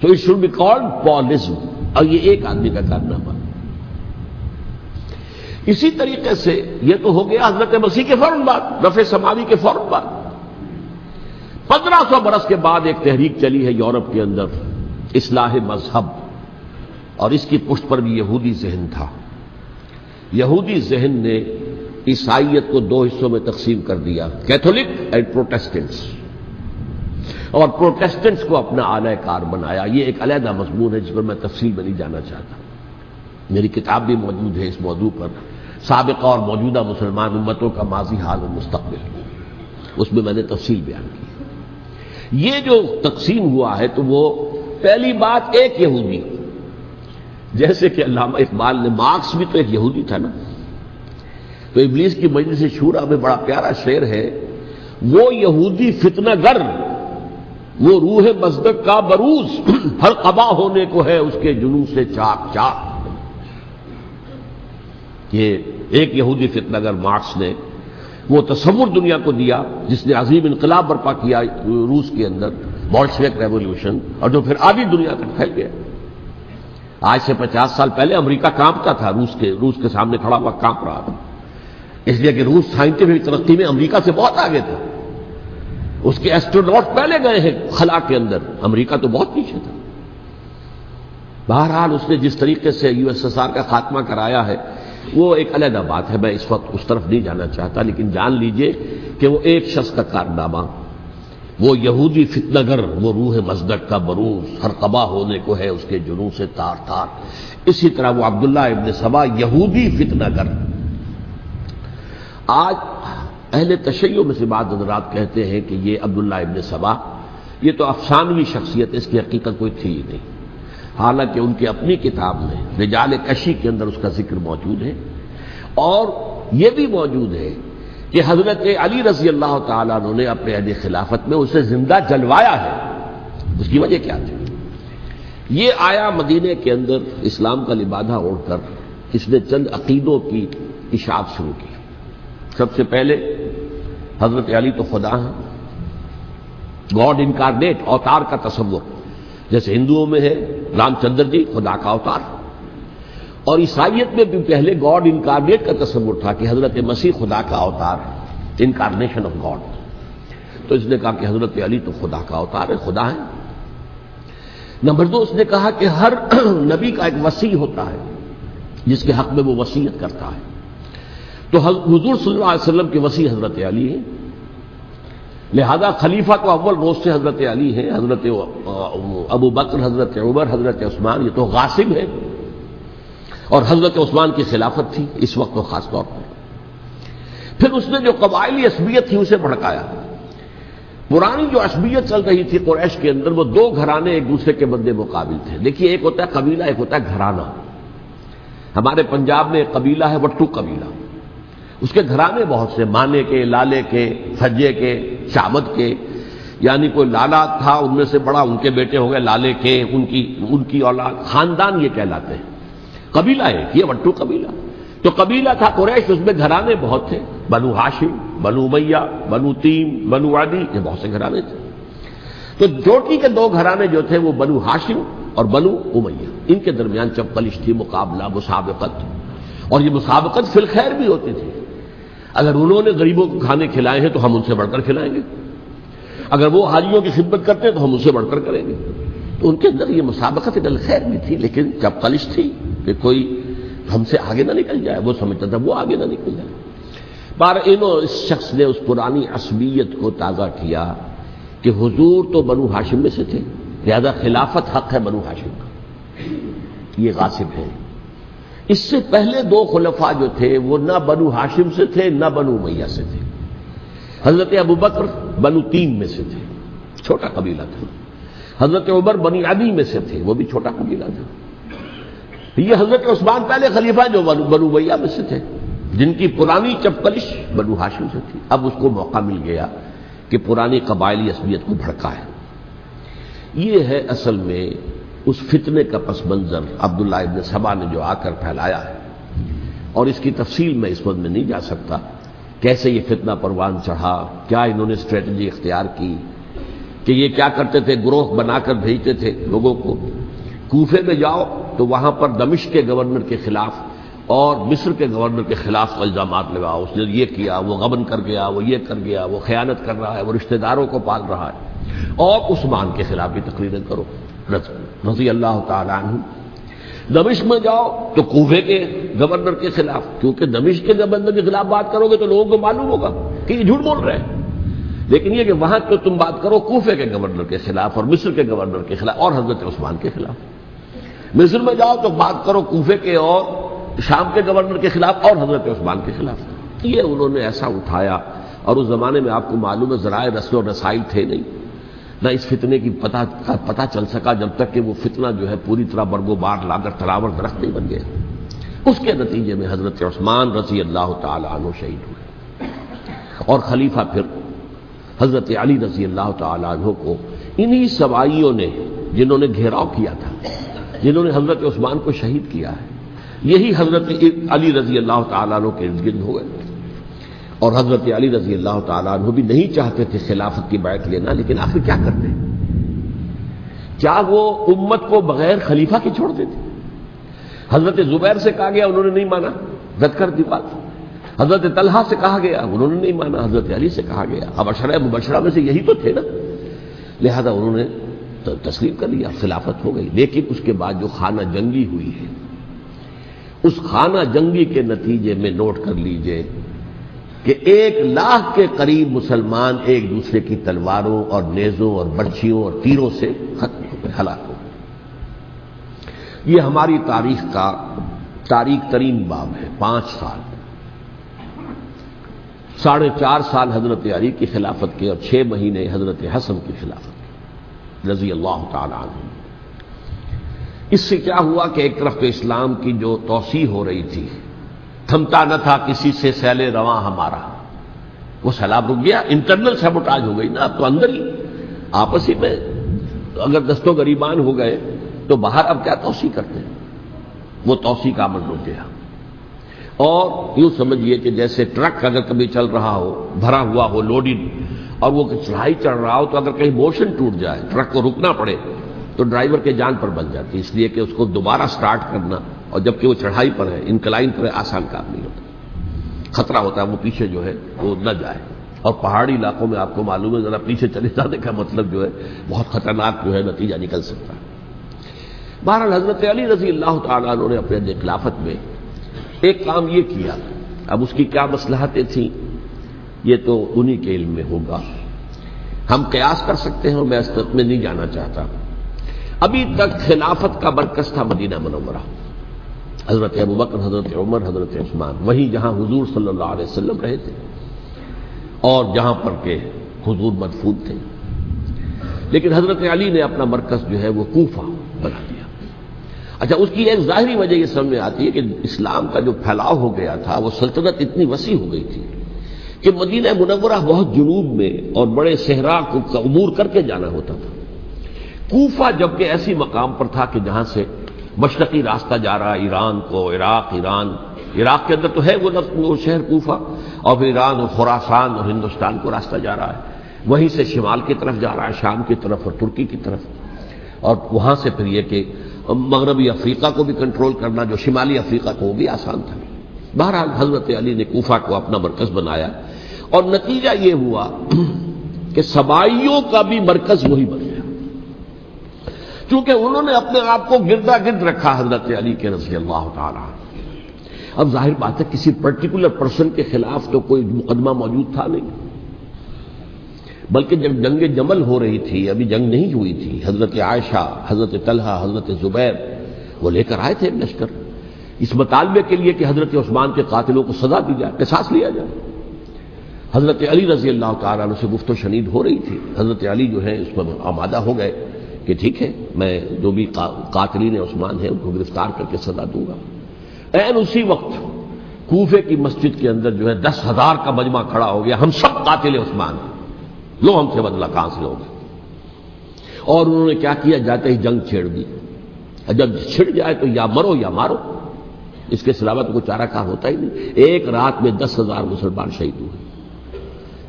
تو اٹ شوڈ بی کالڈ پالزم، اور یہ ایک آدمی کا کارنامہ۔ اسی طریقے سے یہ تو ہو گیا حضرت مسیح کے فوراً بعد، رفع سماوی کے فوراً بعد۔ 1500 برس کے بعد ایک تحریک چلی ہے یورپ کے اندر، اصلاح مذہب، اور اس کی پشت پر بھی یہودی ذہن تھا۔ یہودی ذہن نے عیسائیت کو 2 حصوں میں تقسیم کر دیا، کیتھولک اینڈ پروٹیسٹنٹس، اور پروٹیسٹنٹس کو اپنا اعلی کار بنایا۔ یہ ایک علیحدہ مضمون ہے جس پر میں تفصیل میں نہیں جانا چاہتا، میری کتاب بھی موجود ہے اس موضوع پر، سابقہ اور موجودہ مسلمان امتوں کا ماضی، حال اور مستقبل، اس میں میں نے تفصیل بیان کی۔ یہ جو تقسیم ہوا ہے تو وہ پہلی بات ایک یہودی، جیسے کہ علامہ اقبال نے، مارکس بھی تو ایک یہودی تھا نا، تو ابلیس کی مجلس شورا میں بڑا پیارا شعر ہے، وہ یہودی فتنہ گر، وہ روح مصدق کا بروز، ہر قبا ہونے کو ہے اس کے جنوں سے چاک چاک۔ یہ ایک یہودی فتنہ گر مارکس نے وہ تصور دنیا کو دیا جس نے عظیم انقلاب برپا کیا روس کے اندر، بولشوک ریولوشن، اور جو پھر آدھی دنیا تک پھیل گیا۔ آج سے 50 سال پہلے امریکہ کانپتا تھا، روس کے سامنے کھڑا ہوا کانپ رہا تھا، اس لیے کہ روس سائنٹیفک ترقی میں امریکہ سے بہت آگے تھا، اس کے ایسٹروناٹ پہلے گئے ہیں خلا کے اندر، امریکہ تو بہت پیچھے تھا۔ بہرحال اس نے جس طریقے سے USSR کا خاتمہ کرایا ہے وہ ایک علیحدہ بات ہے، میں اس وقت اس طرف نہیں جانا چاہتا، لیکن جان لیجئے کہ وہ ایک شخص کا کارنامہ، وہ یہودی فتنہ گر، وہ روح مصدق کا بروز، ہر قبا ہونے کو ہے اس کے جنوں سے تار تار۔ اسی طرح وہ عبداللہ ابن سبا، یہودی فتنہ گر۔ آج اہل تشیع میں سے بعض حضرات کہتے ہیں کہ یہ عبداللہ ابن سبا یہ تو افسانوی شخصیت ہے، اس کی حقیقت کوئی تھی ہی نہیں، حالانکہ ان کی اپنی کتاب میں رجال کشی کے اندر اس کا ذکر موجود ہے، اور یہ بھی موجود ہے کہ حضرت علی رضی اللہ تعالیٰ عنہ نے اپنے عہد خلافت میں اسے زندہ جلوایا ہے۔ اس کی وجہ کیا تھی؟ یہ آیا مدینے کے اندر اسلام کا لبادہ اوڑھ کر، اس نے چند عقیدوں کی اشاعت شروع کی۔ سب سے پہلے حضرت علی تو خدا ہیں، گاڈ انکارنیٹ، اوتار کا تصور، جیسے ہندوؤں میں ہے رام چندر جی خدا کا اوتار، اور عیسائیت میں بھی پہلے گاڈ انکارنیٹ کا تصور تھا کہ حضرت مسیح خدا کا اوتار ہے، انکارنیشن آف گاڈ۔ تو اس نے کہا کہ حضرت علی تو خدا کا اوتار ہے، خدا ہے۔ نمبر 2، اس نے کہا کہ ہر نبی کا ایک وصی ہوتا ہے جس کے حق میں وہ وصیت کرتا ہے، تو حضور صلی اللہ علیہ وسلم کے وصی حضرت علی ہیں، لہذا خلیفہ تو اول روز سے حضرت علی ہیں، حضرت ابو بکر، حضرت عمر، حضرت عثمان یہ تو غاصب ہیں، اور حضرت عثمان کی خلافت تھی اس وقت تو خاص طور پر۔ پھر اس نے جو قبائلی عصبیت تھی اسے بھڑکایا۔ پرانی جو عصبیت چل رہی تھی قریش کے اندر، وہ 2 گھرانے ایک دوسرے کے مد مقابل تھے۔ دیکھیے، ایک ہوتا ہے قبیلہ، ایک ہوتا ہے گھرانہ۔ ہمارے پنجاب میں ایک قبیلہ ہے وٹو قبیلہ، اس کے گھرانے بہت سے، مانے کے، لالے کے، سجے کے، شامد کے، یعنی کوئی لالا تھا ان میں سے بڑا، ان کے بیٹے ہو گئے لالے کے، ان کی اولاد، خاندان یہ کہلاتے ہیں۔ قبیلہ ہے یہ وٹو قبیلہ۔ تو قبیلہ تھا قریش، اس میں گھرانے بہت تھے، بنو ہاشم، بنو امیہ، بنو تیم، بنو عدی، یہ بہت سے گھرانے تھے۔ تو چوٹی کے 2 گھرانے جو تھے وہ بنو ہاشم اور بنو امیہ، ان کے درمیان چپقلش تھی، مقابلہ، مسابقت، اور یہ مسابقت فی الخیر بھی ہوتی تھی۔ اگر انہوں نے غریبوں کو کھانے کھلائے ہیں تو ہم ان سے بڑھ کر کھلائیں گے، اگر وہ حاجیوں کی خدمت کرتے ہیں تو ہم ان سے بڑھ کر کریں گے۔ تو ان کے اندر یہ مسابقت فی الخیر بھی تھی، لیکن چپقلش تھی کہ کوئی ہم سے آگے نہ نکل جائے، وہ سمجھتا تھا وہ آگے نہ نکل جائے۔ اس شخص نے اس پرانی عصبیت کو تازہ کیا کہ حضور تو بنو ہاشم میں سے تھے، لہذا خلافت حق ہے بنو ہاشم کا، یہ غاصب ہے۔ اس سے پہلے 2 خلفاء جو تھے وہ نہ بنو ہاشم سے تھے نہ بنو امیہ سے تھے۔ حضرت ابو بکر بنو تیم میں سے تھے، چھوٹا قبیلہ تھا۔ حضرت عمر بنی عدی میں سے تھے، وہ بھی چھوٹا قبیلہ تھا۔ یہ حضرت عثمان پہلے خلیفہ جو بنو امیہ میں سے تھے، جن کی پرانی چپقلش بنو ہاشم سے تھی۔ اب اس کو موقع مل گیا کہ پرانی قبائلی عصبیت کو بھڑکائے۔ یہ ہے اصل میں اس فتنے کا پس منظر عبداللہ ابن سبا نے جو آ کر پھیلایا ہے، اور اس کی تفصیل میں اس وقت میں نہیں جا سکتا، کیسے یہ فتنہ پروان چڑھا، کیا انہوں نے اسٹریٹجی اختیار کی، کہ یہ کیا کرتے تھے، گروہ بنا کر بھیجتے تھے لوگوں کو، کوفے میں جاؤ تو وہاں پر دمشق کے گورنر کے خلاف اور مصر کے گورنر کے خلاف الزامات لگاؤ، اس نے یہ کیا، وہ غبن کر گیا، وہ یہ کر گیا، وہ خیانت کر رہا ہے، وہ رشتہ داروں کو پال رہا ہے، اور عثمان کے خلاف بھی تقریریں کرو رضی اللہ تعالی عنہ۔ دمشق میں جاؤ تو کوفے کے گورنر کے خلاف، کیونکہ دمشق کے گورنر کے خلاف بات کرو گے تو لوگوں کو معلوم ہوگا کہ یہ جھوٹ بول رہے ہیں، لیکن یہ کہ وہاں تو تم بات کرو کوفے کے گورنر کے خلاف اور مصر کے گورنر کے خلاف اور حضرت عثمان کے خلاف۔ مصر میں جاؤ تو بات کرو کوفے کے اور شام کے گورنر کے خلاف اور حضرت عثمان کے خلاف۔ یہ انہوں نے ایسا اٹھایا، اور اس زمانے میں آپ کو معلوم ہے ذرائع رسل و رسائل تھے نہیں، نہ اس فتنے کی پتہ چل سکا جب تک کہ وہ فتنہ جو ہے پوری طرح برگ و بار لا کر تراور درخت نہیں بن گیا۔ اس کے نتیجے میں حضرت عثمان رضی اللہ تعالی عنہ شہید ہوئے، اور خلیفہ پھر حضرت علی رضی اللہ تعالی عنہ کو انہی سوائیوں نے، جنہوں نے گھیراؤ کیا تھا، جنہوں نے حضرت عثمان کو شہید کیا ہے، یہی حضرت علی رضی اللہ تعالیٰ عنہ کے ارد گرد ہو گئے۔ اور حضرت علی رضی اللہ تعالیٰ عنہ بھی نہیں چاہتے تھے خلافت کی بیعت لینا، لیکن آخر کیا کرتے؟ کیا وہ امت کو بغیر خلیفہ کے چھوڑ دیتے؟ حضرت زبیر سے کہا گیا، انہوں نے نہیں مانا، رد کر دی بات۔ حضرت طلحہ سے کہا گیا، انہوں نے نہیں مانا، حضرت علی سے کہا گیا، اب عشرہ مبشرہ میں سے یہی تو تھے نا، لہذا انہوں نے تسلیم کر لیا، خلافت ہو گئی۔ لیکن اس کے بعد جو خانہ جنگی ہوئی ہے، اس خانہ جنگی کے نتیجے میں نوٹ کر لیجئے کہ 1,00,000 کے قریب مسلمان ایک دوسرے کی تلواروں اور نیزوں اور برچھیوں اور تیروں سے ختم ہو گئے، ہلاک ہو گئے۔ یہ ہماری تاریخ کا تاریخ ترین باب ہے۔ 5 سال، 4.5 سال حضرت علی کی خلافت کے، اور 6 مہینے حضرت حسن کی خلافت کے رضی اللہ تعالی عنہ۔ اس سے کیا ہوا کہ ایک طرف تو اسلام کی جو توسیع ہو رہی تھی، تھمتا نہ تھا کسی سے سیل رواں ہمارا، وہ سیلاب رک گیا، انٹرنل سیبوٹاج ہو گئی نا، اب تو اندر ہی آپس ہی میں اگر دست و گریبان ہو گئے تو باہر اب کیا توسیع کرتے ہیں، وہ توسیع کا عمل رک گیا۔ اور یوں سمجھیے کہ جیسے ٹرک اگر کبھی چل رہا ہو، بھرا ہوا ہو، لوڈڈ، اور وہ چڑھائی چڑھ رہا ہو، تو اگر کہیں موشن ٹوٹ جائے، ٹرک کو رکنا پڑے، تو ڈرائیور کے جان پر بن جاتی، اس لیے کہ اس کو دوبارہ سٹارٹ کرنا، اور جبکہ وہ چڑھائی پر ہے، انکلائن پر ہے، آسان کام نہیں ہوتا، خطرہ ہوتا ہے وہ پیچھے جو ہے وہ نہ جائے۔ اور پہاڑی علاقوں میں آپ کو معلوم ہے ذرا پیچھے چلے جانے کا مطلب جو ہے بہت خطرناک جو ہے نتیجہ نکل سکتا ہے۔ بہرحال حضرت علی رضی اللہ تعالیٰ عنہ نے اپنے خلافت میں ایک کام یہ کیا، اب اس کی کیا مصلحتیں تھیں یہ تو انہی کے علم میں ہوگا، ہم قیاس کر سکتے ہیں، اور میں اس میں نہیں جانا چاہتا۔ ابھی تک خلافت کا مرکز تھا مدینہ منورہ، حضرت ابوبکر، حضرت عمر، حضرت عثمان، وہیں جہاں حضور صلی اللہ علیہ وسلم رہے تھے اور جہاں پر کہ حضور مدفون تھے۔ لیکن حضرت علی نے اپنا مرکز جو ہے وہ کوفہ بنا دیا۔ اچھا، اس کی ایک ظاہری وجہ یہ سمجھ میں آتی ہے کہ اسلام کا جو پھیلاؤ ہو گیا تھا، وہ سلطنت اتنی وسیع ہو گئی تھی کہ مدینہ منورہ بہت جنوب میں اور بڑے صحرا کو عبور کر کے جانا ہوتا تھا۔ کوفہ جبکہ ایسی مقام پر تھا کہ جہاں سے مشرقی راستہ جا رہا ایران کو، عراق کے اندر تو ہے وہ شہر کوفہ، اور پھر ایران اور خراسان اور ہندوستان کو راستہ جا رہا ہے، وہیں سے شمال کی طرف جا رہا ہے، شام کی طرف اور ترکی کی طرف، اور وہاں سے پھر یہ کہ مغربی افریقہ کو بھی کنٹرول کرنا، جو شمالی افریقہ کو، وہ بھی آسان تھا۔ بہرحال حضرت علی نے کوفہ کو اپنا مرکز بنایا، اور نتیجہ یہ ہوا کہ سبائیوں کا بھی مرکز وہی بن گیا، چونکہ انہوں نے اپنے آپ کو گردا گرد رکھا حضرت علی کے رضی اللہ تعالیٰ۔ اب ظاہر بات ہے کسی پرٹیکولر پرسن کے خلاف تو کوئی مقدمہ موجود تھا نہیں، بلکہ جب جنگ جمل ہو رہی تھی، ابھی جنگ نہیں ہوئی تھی، حضرت عائشہ، حضرت طلحہ، حضرت زبیر وہ لے کر آئے تھے لشکر اس مطالبے کے لیے کہ حضرت عثمان کے قاتلوں کو سزا دی جائے، قصاص لیا جائے۔ حضرت علی رضی اللہ تعالیٰ عنہ سے گفت و شنید ہو رہی تھی، حضرت علی جو ہے اس پر آمادہ ہو گئے کہ ٹھیک ہے، میں جو بھی قاتلین عثمان ہیں ان کو گرفتار کر کے سزا دوں گا۔ عین اسی وقت کوفے کی مسجد کے اندر جو ہے 10,000 کا مجمع کھڑا ہو گیا، ہم سب قاتل عثمان ہیں، لو ہم سے بدلہ کہاں سے ہوگا. اور انہوں نے کیا کیا؟ جاتے ہی جنگ چھیڑ دی. جب چھڑ جائے تو یا مرو یا مارو، اس کے علاوہ تو کوئی چارہ کار ہوتا ہی نہیں. ایک رات میں 10,000 مسلمان شہید ہوئے،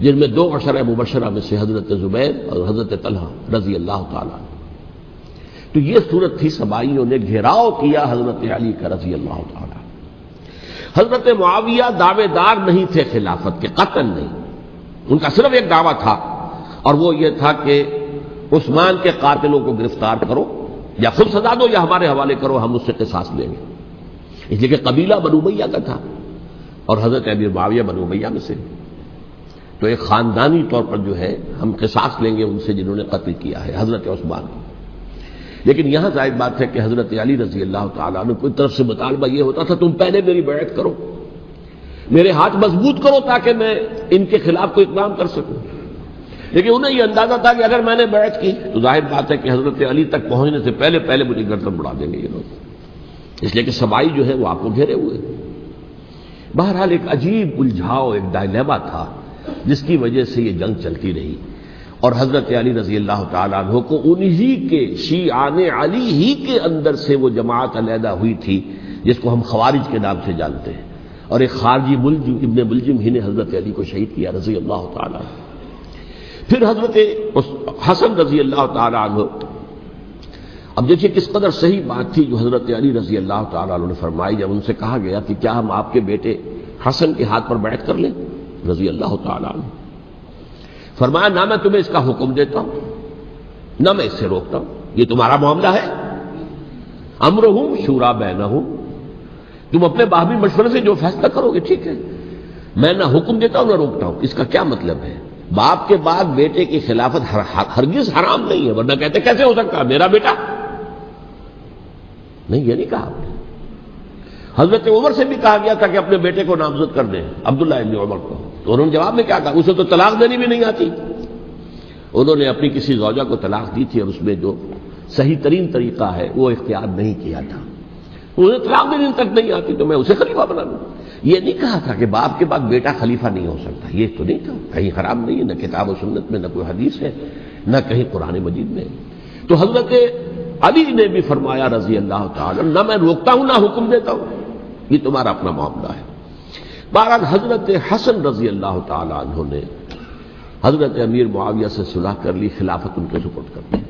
جن میں 2 عشرہ مبشرہ میں سے حضرت زبیر اور حضرت طلحہ رضی اللہ تعالیٰ. تو یہ صورت تھی، سبائیوں نے گھیراؤ کیا حضرت علی کا رضی اللہ تعالیٰ. حضرت معاویہ دعوے دار نہیں تھے خلافت کے، قطعاً نہیں. ان کا صرف ایک دعویٰ تھا، اور وہ یہ تھا کہ عثمان کے قاتلوں کو گرفتار کرو، یا خود سزا دو یا ہمارے حوالے کرو، ہم اس سے قصاص لیں گے. اس لیے کہ قبیلہ بنو امیہ کا تھا اور حضرت امیر معاویہ بنو امیہ میں سے، تو ایک خاندانی طور پر جو ہے ہم قصاص لیں گے ان سے جنہوں نے قتل کیا ہے حضرت عثمان. لیکن یہاں ظاہر بات ہے کہ حضرت علی رضی اللہ تعالیٰ عنہ کی طرف سے مطالبہ یہ ہوتا تھا تم پہلے میری بیعت کرو، میرے ہاتھ مضبوط کرو تاکہ میں ان کے خلاف کوئی اقدام کر سکوں. لیکن انہیں یہ اندازہ تھا کہ اگر میں نے بیعت کی تو ظاہر بات ہے کہ حضرت علی تک پہنچنے سے پہلے مجھے گردن بڑھا دیں گے یہ لوگ، اس لیے کہ سبائی جو ہے وہ آپ کو گھیرے ہوئے. بہرحال ایک عجیب الجھاؤ، ایک ڈائلیما تھا جس کی وجہ سے یہ جنگ چلتی رہی. اور حضرت علی رضی اللہ تعالیٰ عنہ کو انہی کے شیعان علی ہی کے اندر سے وہ جماعت علیحدہ ہوئی تھی جس کو ہم خوارج کے نام سے جانتے ہیں، اور ایک خارجی ملجم ابن ملجم ہی نے حضرت علی کو شہید کیا رضی اللہ تعالیٰ عنہ. پھر حضرت حسن رضی اللہ تعالیٰ عنہ، اب دیکھیے کس قدر صحیح بات تھی جو حضرت علی رضی اللہ تعالیٰ عنہ نے فرمائی جب ان سے کہا گیا کہ کیا ہم آپ کے بیٹے حسن کے ہاتھ پر بیعت کر لیں رضی اللہ تعالیٰ عنہ. فرمایا نہ میں تمہیں اس کا حکم دیتا ہوں نہ میں اس سے روکتا ہوں، یہ تمہارا معاملہ ہے. امرہم شورا بینہم، تم اپنے باہمی مشورے سے جو فیصلہ کرو گے ٹھیک ہے، میں نہ حکم دیتا ہوں نہ روکتا ہوں. اس کا کیا مطلب ہے؟ باپ کے بعد بیٹے کی خلافت ہرگز حرام نہیں ہے، ورنہ کہتے کیسے ہو سکتا ہے میرا بیٹا؟ نہیں، یہ نہیں کہا آپ نے. حضرت عمر سے بھی کہا گیا تھا کہ اپنے بیٹے کو نامزد کر دیں، عبداللہ ابن عمر کو، تو انہوں نے جواب میں کیا کہا؟ اسے تو طلاق دینی بھی نہیں آتی. انہوں نے اپنی کسی زوجہ کو طلاق دی تھی اور اس میں جو صحیح ترین طریقہ ہے وہ اختیار نہیں کیا تھا. انہیں طلاق دینے تک نہیں آتی تو میں اسے خلیفہ بنا لوں. یہ نہیں کہا تھا کہ باپ کے بعد بیٹا خلیفہ نہیں ہو سکتا، یہ تو نہیں تھا. کہیں حرام نہیں ہے، نہ کتاب و سنت میں، نہ کوئی حدیث ہے، نہ کہیں قرآن مجید میں. تو حضرت علی نے بھی فرمایا رضی اللہ تعالی نہ میں روکتا ہوں نہ حکم دیتا ہوں، یہ تمہارا اپنا معاملہ ہے. بہرحال حضرت حسن رضی اللہ تعالی عنہ نے حضرت امیر معاویہ سے صلح کر لی، خلافت ان کے سپرد کر دی.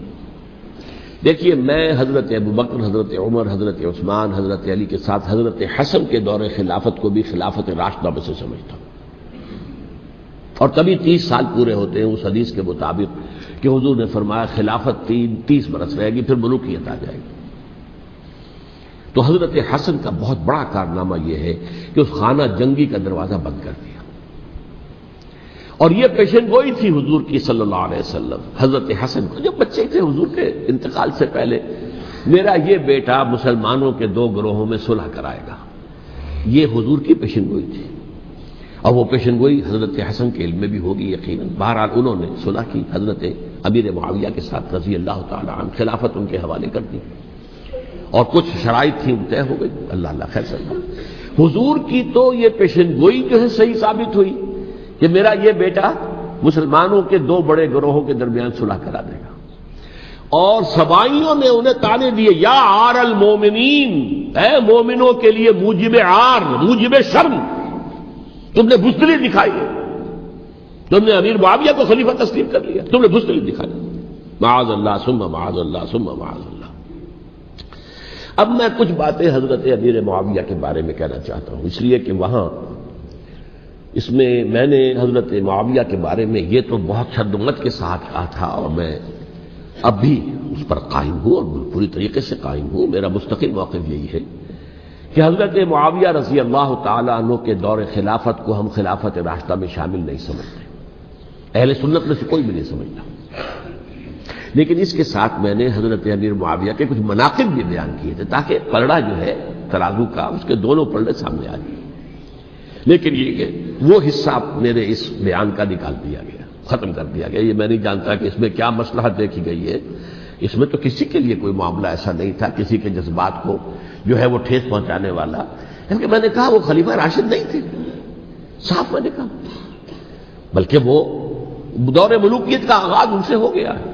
دیکھیے میں حضرت ابوبکر، حضرت عمر، حضرت عثمان، حضرت علی کے ساتھ حضرت حسن کے دور خلافت کو بھی خلافت راشدہ میں سے سمجھتا ہوں. اور تبھی 30 سال پورے ہوتے ہیں اس حدیث کے مطابق کہ حضور نے فرمایا خلافت 30 برس رہے گی پھر ملوکیت آ جائے گی. تو حضرت حسن کا بہت بڑا کارنامہ یہ ہے کہ اس خانہ جنگی کا دروازہ بند کر دیا. اور یہ پیشن گوئی تھی حضور کی صلی اللہ علیہ وسلم حضرت حسن کو جب بچے تھے حضور کے انتقال سے پہلے، میرا یہ بیٹا مسلمانوں کے 2 گروہوں میں صلح کرائے گا. یہ حضور کی پیشن گوئی تھی، اور وہ پیشن گوئی حضرت حسن کے علم میں بھی ہوگی یقیناً. بہرحال انہوں نے صلح کی حضرت امیر معاویہ کے ساتھ رضی اللہ تعالی عنہ، خلافت ان کے حوالے کر دی اور کچھ شرائط تھیں طے ہو گئی. اللہ خیر صلی اللہ. حضور کی تو یہ پیشن گوئی جو ہے صحیح ثابت ہوئی کہ میرا یہ بیٹا مسلمانوں کے 2 بڑے گروہوں کے درمیان صلح کرا دے گا. اور سبائیوں نے انہیں تانے دیے یا عار المومنین، اے مومنوں کے لیے موجب عار، موجب شرم تم نے بزدلی دکھائی ہے، تم نے امیر معاویہ کو خلیفہ تسلیم کر لیا، تم نے بزدلی دکھائی. معاذ اللہ ثم معاذ اللہ ثم معاذ اللہ. اب میں کچھ باتیں حضرت امیر معاویہ کے بارے میں کہنا چاہتا ہوں، اس لیے کہ وہاں اس میں نے حضرت معاویہ کے بارے میں یہ تو بہت شدت کے ساتھ کہا تھا، اور میں اب بھی اس پر قائم ہوں اور پوری طریقے سے قائم ہوں. میرا مستقل موقف یہی ہے کہ حضرت معاویہ رضی اللہ تعالی عنہ کے دور خلافت کو ہم خلافت راشدہ میں شامل نہیں سمجھتے، اہل سنت میں سے کوئی بھی نہیں سمجھتا. لیکن اس کے ساتھ میں نے حضرت امیر معاویہ کے کچھ مناقب بھی بیان کیے تھے تاکہ پلڑا جو ہے ترازو کا اس کے دونوں پلڑے سامنے آ جائیں. لیکن یہ کہ وہ حصہ میرے اس بیان کا نکال دیا گیا، ختم کر دیا گیا. یہ میں نہیں جانتا کہ اس میں کیا مصلحت دیکھی گئی ہے. اس میں تو کسی کے لیے کوئی معاملہ ایسا نہیں تھا کسی کے جذبات کو جو ہے وہ ٹھیس پہنچانے والا. کیونکہ میں نے کہا وہ خلیفہ راشد نہیں تھے، صاف میں نے کہا، بلکہ وہ دور ملوکیت کا آغاز ان سے ہو گیا ہے۔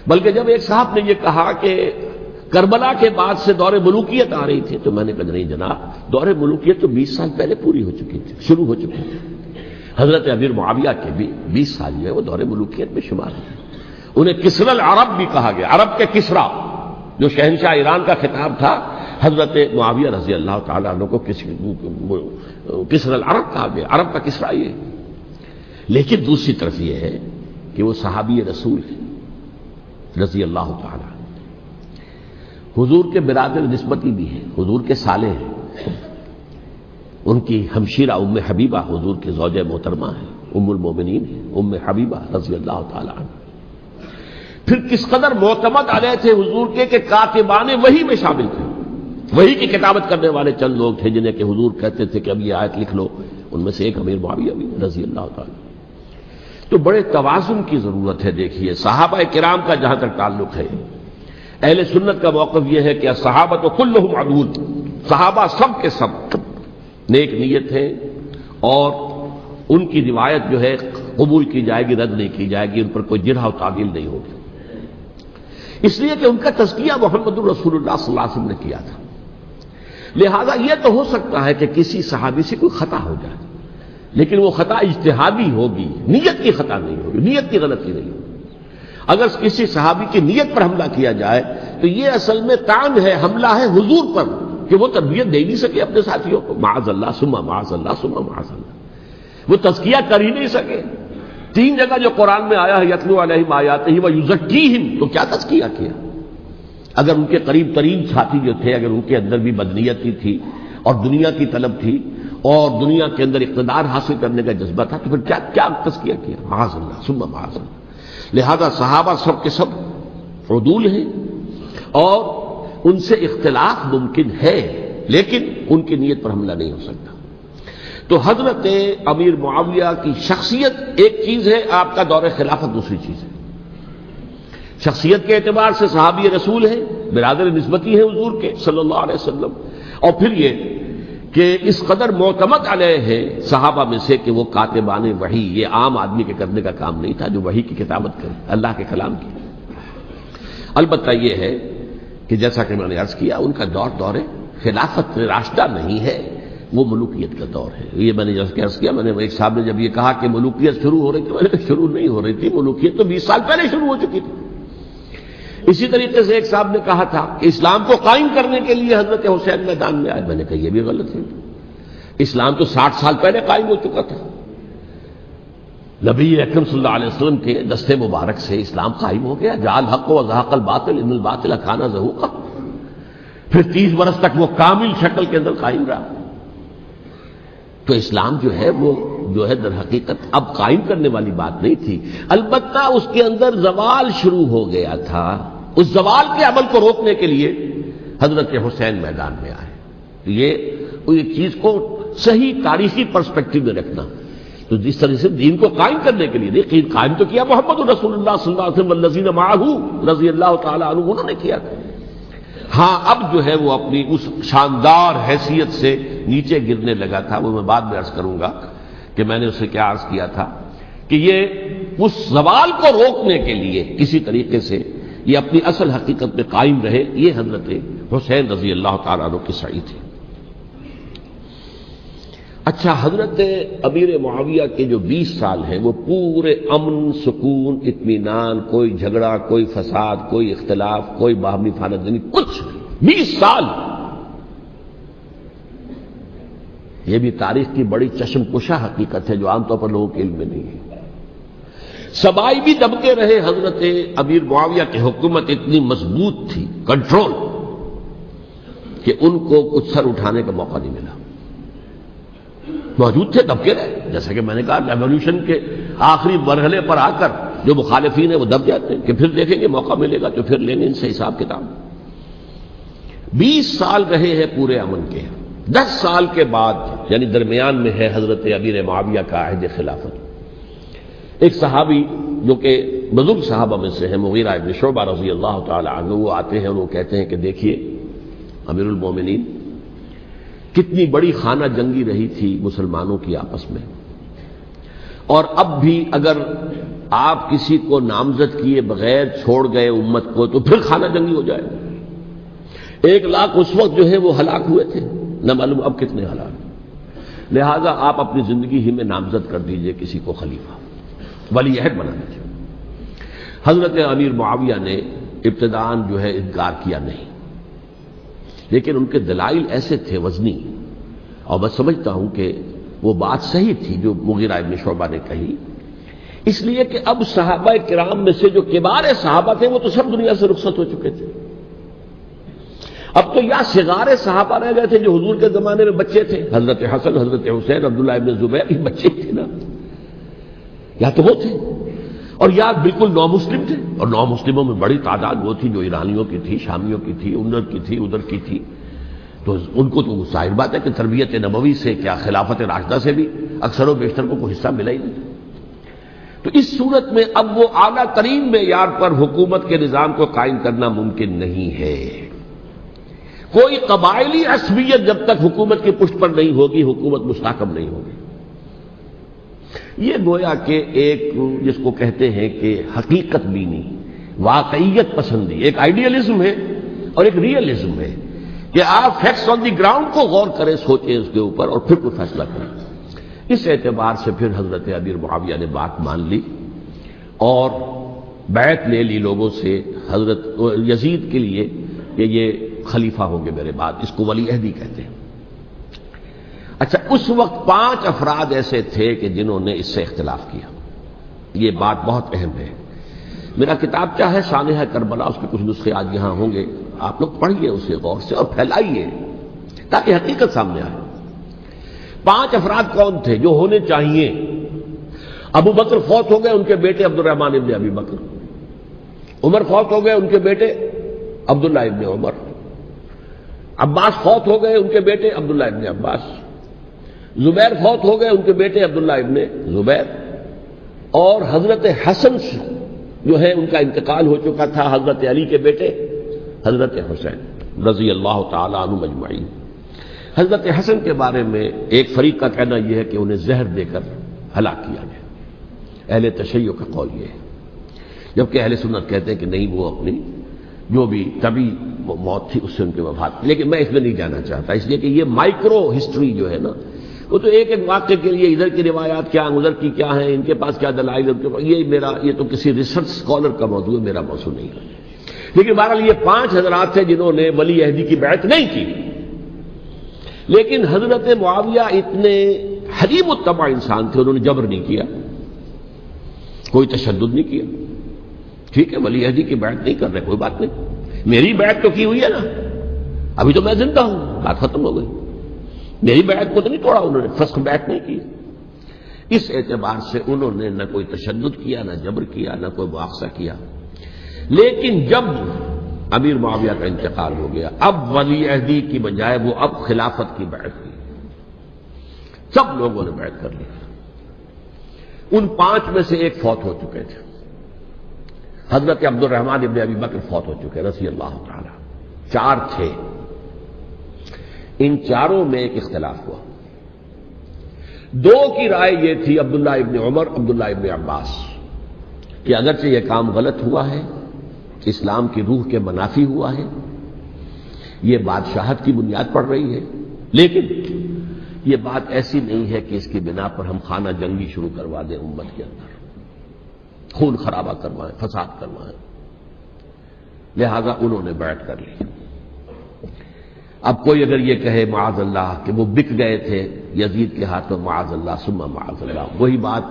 بلکہ جب ایک صاحب نے یہ کہا کہ کربلا کے بعد سے دور ملوکیت آ رہی تھی، تو میں نے کہا نہیں جناب، دور ملوکیت تو 20 سال پہلے پوری ہو چکی تھی، شروع ہو چکی تھی۔ حضرت امیر معاویہ کے بھی 20 سال جو ہے وہ دور ملوکیت میں شمار ہیں۔ انہیں کسری العرب بھی کہا گیا، عرب کے کسریٰ، جو شہنشاہ ایران کا خطاب تھا، حضرت معاویہ رضی اللہ تعالیٰ عنہ کو کسری العرب کہا گیا، عرب کا کسریٰ یہ۔ لیکن دوسری طرف یہ ہے کہ وہ صحابی رسول ہیں رضی اللہ تعالیٰ، حضور کے برادر نسبتی بھی ہیں، حضور کے سالے ہیں، ان کی ہمشیرہ ام حبیبہ حضور کے زوجہ محترمہ ہیں، ام المومنین ہیں ام حبیبہ رضی اللہ تعالیٰ عنہ۔ پھر کس قدر معتمد علیہ تھے حضور کے کہ کاتبان وحی میں شامل تھے، وحی کی کتابت کرنے والے چند لوگ تھے جنہیں کہ حضور کہتے تھے کہ اب یہ آیت لکھ لو، ان میں سے ایک امیر معاویہ بھی رضی اللہ تعالیٰ۔ تو بڑے توازن کی ضرورت ہے۔ دیکھیے صحابہ کرام کا جہاں تک تعلق ہے، اہل سنت کا موقف یہ ہے کہ صحابہ تو کلہم عدول، صحابہ سب کے سب نیک نیت ہیں، اور ان کی روایت جو ہے قبول کی جائے گی، رد نہیں کی جائے گی، ان پر کوئی جرح و تعدیل نہیں ہوگی، اس لیے کہ ان کا تزکیہ محمد رسول اللہ صلی اللہ علیہ وسلم نے کیا تھا۔ لہذا یہ تو ہو سکتا ہے کہ کسی صحابی سے کوئی خطا ہو جائے، لیکن وہ خطا اجتہادی ہوگی، نیت کی خطا نہیں ہوگی، نیت کی غلطی نہیں ہوگی۔ اگر کسی صحابی کی نیت پر حملہ کیا جائے تو یہ اصل میں طعن ہے، حملہ ہے حضور پر کہ وہ تربیت دے نہیں سکے اپنے ساتھیوں کو، معاذ اللہ ثم معاذ اللہ ثم معاذ اللہ، وہ تزکیہ کر ہی نہیں سکے۔ 3 جگہ جو قرآن میں آیا ہے یتلو علیہم آیاتہ ویزکیہم، تو کیا تزکیہ کیا؟ اگر ان کے قریب ترین ساتھی جو تھے، اگر ان کے اندر بھی بدنیتی تھی اور دنیا کی طلب تھی اور دنیا کے اندر اقتدار حاصل کرنے کا جذبہ تھا، تو پھر کیا تزکیہ کیا؟ معاذ اللہ ثم معاذ اللہ۔ لہذا صحابہ سب کے سب عدول ہیں، اور ان سے اختلاف ممکن ہے، لیکن ان کی نیت پر حملہ نہیں ہو سکتا۔ تو حضرت امیر معاویہ کی شخصیت ایک چیز ہے، آپ کا دور خلافت دوسری چیز ہے۔ شخصیت کے اعتبار سے صحابی رسول ہیں، برادر نسبتی ہیں حضور کے صلی اللہ علیہ وسلم، اور پھر یہ کہ اس قدر معتمد علیہ ہے صحابہ میں سے کہ وہ کاتبان وحی، یہ عام آدمی کے کرنے کا کام نہیں تھا جو وحی کی کتابت کرے، اللہ کے کلام کی۔ البتہ یہ ہے کہ جیسا کہ میں نے عرض کیا، ان کا دور خلافت راشدہ نہیں ہے، وہ ملوکیت کا دور ہے۔ یہ میں نے جیسا کہ عرض کیا، میں نے ایک صاحب نے جب یہ کہا کہ ملوکیت شروع ہو رہی تھی، میں نے کہا شروع نہیں ہو رہی تھی، ملوکیت تو 20 سال پہلے شروع ہو چکی تھی۔ اسی طریقے سے ایک صاحب نے کہا تھا کہ اسلام کو قائم کرنے کے لیے حضرت حسین میدان میں آئے، میں نے کہا یہ بھی غلط ہے، اسلام تو 60 سال پہلے قائم ہو چکا تھا، نبی اکرم صلی اللہ علیہ وسلم کے دستے مبارک سے اسلام قائم ہو گیا، جاء الحق وزهق الباطل ان الباطل کان زهوقا، پھر 30 برس تک وہ کامل شکل کے اندر قائم رہا۔ تو اسلام جو ہے وہ در حقیقت اب قائم کرنے والی بات نہیں تھی، البتہ اس کے اندر زوال شروع ہو گیا تھا، اس زوال کے عمل کو روکنے کے لیے حضرت حسین میدان میں آئے۔ یہ چیز کو صحیح تاریخی پرسپیکٹو میں رکھنا، تو جس طرح سے دین کو قائم کرنے کے لیے دیکھیے قائم تو کیا محمد رسول اللہ صلی اللہ علیہ وسلم والذین معہ رضی اللہ تعالیٰ عنہ، انہوں نے کیا تھا۔ ہاں اب جو ہے وہ اپنی اس شاندار حیثیت سے نیچے گرنے لگا تھا، وہ میں بعد میں عرض کروں گا کہ میں نے اسے کیا عرض کیا تھا کہ یہ اس زوال کو روکنے کے لیے کسی طریقے سے یہ اپنی اصل حقیقت میں قائم رہے، یہ حضرت حسین رضی اللہ تعالیٰ عنہ کی سعی تھی۔ اچھا، حضرت امیر معاویہ کے جو 20 سال ہیں وہ پورے امن، سکون، اطمینان، کوئی جھگڑا، کوئی فساد، کوئی اختلاف، کوئی باہمی خاندانی، کچھ 20 سال، یہ بھی تاریخ کی بڑی چشم کشا حقیقت ہے جو عام طور پر لوگوں کے علم میں نہیں ہے۔ سبائی بھی دبکے رہے، حضرت امیر معاویہ کی حکومت اتنی مضبوط تھی، کنٹرول، کہ ان کو کچھ سر اٹھانے کا موقع نہیں ملا، موجود تھے دبکے رہے، جیسا کہ میں نے کہا ریولوشن کے آخری مرحلے پر آ کر جو مخالفین ہیں وہ دب جاتے ہیں کہ پھر دیکھیں گے موقع ملے گا تو پھر لیں گے ان سے حساب کتاب۔ 20 سال رہے ہیں پورے امن کے، 10 سال کے بعد یعنی درمیان میں ہے حضرت امیر معاویہ کا عہد خلافت۔ ایک صحابی جو کہ بزرگ صحابہ میں سے ہیں، مغیرہ ابن شعبہ رضی اللہ تعالی عنہ، وہ آتے ہیں اور وہ کہتے ہیں کہ دیکھیے امیر المومنین، کتنی بڑی خانہ جنگی رہی تھی مسلمانوں کی آپس میں، اور اب بھی اگر آپ کسی کو نامزد کیے بغیر چھوڑ گئے امت کو تو پھر خانہ جنگی ہو جائے گا۔ 1 لاکھ اس وقت جو ہے وہ ہلاک ہوئے تھے، نہ معلوم اب کتنے ہلاک۔ لہذا آپ اپنی زندگی ہی میں نامزد کر دیجئے کسی کو خلیفہ، ولی عہد بنا دیجئے۔ حضرت امیر معاویہ نے ابتداءً جو ہے انکار کیا نہیں، لیکن ان کے دلائل ایسے تھے وزنی، اور میں سمجھتا ہوں کہ وہ بات صحیح تھی جو مغیرہ ابن شعبہ نے کہی، اس لیے کہ اب صحابہ کرام میں سے جو کبار صحابہ تھے وہ تو سب دنیا سے رخصت ہو چکے تھے۔ اب تو یا صغار صحابہ رہ گئے تھے جو حضور کے زمانے میں بچے تھے، حضرت حسن، حضرت حسین، عبداللہ ابن زبیر، یہ بچے تھے نا، یا تو وہ تھے، اور یا بالکل نو مسلم تھے، اور نو مسلموں میں بڑی تعداد وہ تھی جو ایرانیوں کی تھی، شامیوں کی تھی، ادھر کی تھی، تو ان کو تو ظاہر بات ہے کہ تربیت نبوی سے کیا خلافت راشدہ سے بھی اکثر و بیشتر کو کوئی حصہ ملا ہی نہیں۔ تو اس صورت میں اب وہ اعلیٰ ترین معیار پر حکومت کے نظام کو قائم کرنا ممکن نہیں ہے۔ کوئی قبائلی عصبیت جب تک حکومت کی پشت پر نہیں ہوگی، حکومت مستحکم نہیں ہوگی۔ یہ گویا کہ ایک جس کو کہتے ہیں کہ حقیقت بینی، واقعیت پسندی، ایک آئیڈیلزم ہے اور ایک ریئلزم ہے کہ آپ فیکٹس آن دی گراؤنڈ کو غور کریں، سوچیں اس کے اوپر اور پھر کوئی فیصلہ کریں۔ اس اعتبار سے پھر حضرت امیر معاویہ نے بات مان لی اور بیعت لے لی لوگوں سے حضرت یزید کے لیے کہ یہ خلیفہ ہوں گے میرے بعد، اس کو ولی عہدی کہتے ہیں۔ اچھا، اس وقت 5 افراد ایسے تھے کہ جنہوں نے اس سے اختلاف کیا، یہ بات بہت اہم ہے۔ میرا کتابچہ ہے سانحہ کربلا، اس کے کچھ نسخے آج یہاں ہوں گے، آپ لوگ پڑھیے اسے غور سے اور پھیلائیے تاکہ حقیقت سامنے آئے۔ 5 افراد کون تھے جو ہونے چاہیے؟ ابو بکر فوت ہو گئے، ان کے بیٹے عبد الرحمن ابن ابی بکر۔ عمر فوت ہو گئے، ان کے بیٹے عبداللہ ابن عمر۔ عباس فوت ہو گئے، ان کے بیٹے عبداللہ ابن عباس۔ زبیر فوت ہو گئے، ان کے بیٹے عبداللہ ابن زبیر۔ اور حضرت حسن جو ہے ان کا انتقال ہو چکا تھا، حضرت علی کے بیٹے حضرت حسین رضی اللہ تعالی عنہ مجمعین۔ حضرت حسن کے بارے میں ایک فریق کا کہنا یہ ہے کہ انہیں زہر دے کر ہلاک کیا گیا، اہل تشیع کا قول یہ ہے، جبکہ اہل سنت کہتے ہیں کہ نہیں، وہ اپنی جو بھی طبی موت تھی اس سے ان کے وفات تھی۔ لیکن میں اس میں نہیں جانا چاہتا، اس لیے کہ یہ مائکرو ہسٹری جو ہے نا، وہ تو ایک واقعے کے لیے ادھر کی روایات کیا، ادھر کی کیا ہیں، ان کے پاس کیا دلائل، یہ تو کسی ریسرچ اسکالر کا موضوع ہے، میرا موضوع نہیں ہے۔ لیکن بہرحال یہ 5 حضرات تھے جنہوں نے ولی عہدی کی بیعت نہیں کی، لیکن حضرت معاویہ اتنے حلیم الطبع انسان تھے، انہوں نے جبر نہیں کیا، کوئی تشدد نہیں کیا۔ ٹھیک ہے، ولی عہدی کی بیعت نہیں کر رہے، کوئی بات نہیں، میری بیعت تو کی ہوئی ہے نا، ابھی تو میں زندہ ہوں، بات ختم ہو گئی، میری بیعت کو تو نہیں توڑا انہوں نے، فسخ بیعت نہیں کی۔ اس اعتبار سے انہوں نے نہ کوئی تشدد کیا، نہ جبر کیا، نہ کوئی مواخذہ کیا۔ لیکن جب امیر معاویہ کا انتقال ہو گیا، اب ولی عہدی کی بجائے وہ اب خلافت کی بیعت کی، سب لوگوں نے بیعت کر لی۔ ان 5 میں سے ایک فوت ہو چکے تھے، حضرت عبد الرحمن ابن ابی بکر فوت ہو چکے رضی اللہ تعالی۔ 4 تھے، ان 4 میں ایک اختلاف ہوا۔ 2 کی رائے یہ تھی، عبداللہ ابن عمر، عبداللہ ابن عباس، کہ اگرچہ یہ کام غلط ہوا ہے، اسلام کی روح کے منافی ہوا ہے، یہ بادشاہت کی بنیاد پڑ رہی ہے، لیکن یہ بات ایسی نہیں ہے کہ اس کی بنا پر ہم خانہ جنگی شروع کروا دیں، امت کے اندر خون خرابہ کروائیں، فساد کروائیں۔ لہذا انہوں نے بیعت کر لی۔ اب کوئی اگر یہ کہے معاذ اللہ کہ وہ بک گئے تھے یزید کے ہاتھوں، معاذ اللہ ثم معاذ اللہ، وہی بات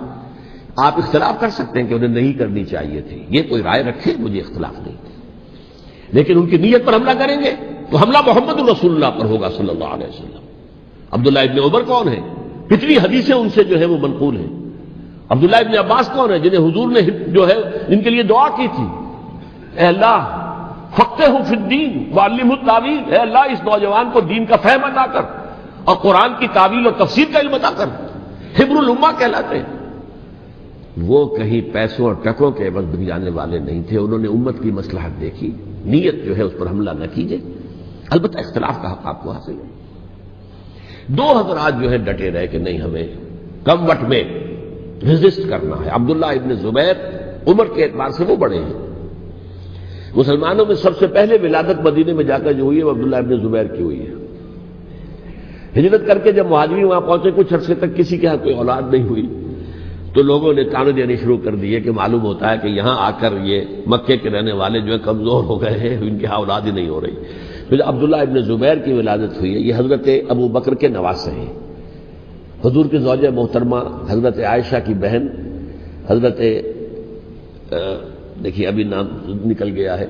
آپ اختلاف کر سکتے ہیں کہ انہیں نہیں کرنی چاہیے تھی، یہ کوئی رائے رکھے، مجھے اختلاف نہیں، لیکن ان کی نیت پر حملہ کریں گے تو حملہ محمد رسول اللہ پر ہوگا صلی اللہ علیہ وسلم۔ عبداللہ ابن عمر کون ہے؟ کتنی حدیثیں ان سے جو ہے وہ منقول ہیں۔ عبداللہ ابن عباس کون ہے؟ جنہیں حضور نے جو ہے جن کے لیے دعا کی تھی، اے اللہ فقہہ فی الدین وعلمہ التاویل، اے اللہ اس نوجوان کو دین کا فہم عطا کر اور قرآن کی تعویل اور تفسیر کا علم عطا کر، حبر الامہ کہلاتے ہیں۔ وہ کہیں پیسوں اور ٹکوں کے عوض بن جانے والے نہیں تھے، انہوں نے امت کی مصلحت دیکھی، نیت جو ہے اس پر حملہ نہ کیجیے، البتہ اختلاف کا حق آپ کو حاصل ہے۔ 2 حضرات جو ہے ڈٹے رہے کہ نہیں، ہمیں کم وٹ میں ریزسٹ کرنا ہے۔ عبداللہ ابن زبیر عمر کے اعتبار سے وہ بڑے ہیں، مسلمانوں میں سب سے پہلے ولادت مدینے میں جا کر جو ہوئی ہے وہ عبداللہ ابن زبیر کی ہوئی ہے۔ ہجرت کر کے جب مہاجرین وہاں پہنچے کچھ عرصے تک کسی کے ہاں کوئی اولاد نہیں ہوئی تو لوگوں نے تانے دینے شروع کر دیے کہ معلوم ہوتا ہے کہ یہاں آ کر یہ مکے کے رہنے والے جو ہے کمزور ہو گئے ہیں، ان کے ہاں اولاد ہی نہیں ہو رہی۔ پھر عبداللہ ابن زبیر کی ولادت ہوئی ہے، یہ حضرت ابو بکر کے نواسے ہیں، حضور کی زوجہ محترمہ حضرت عائشہ کی بہن حضرت دیکھیے ابھی نام نکل گیا ہے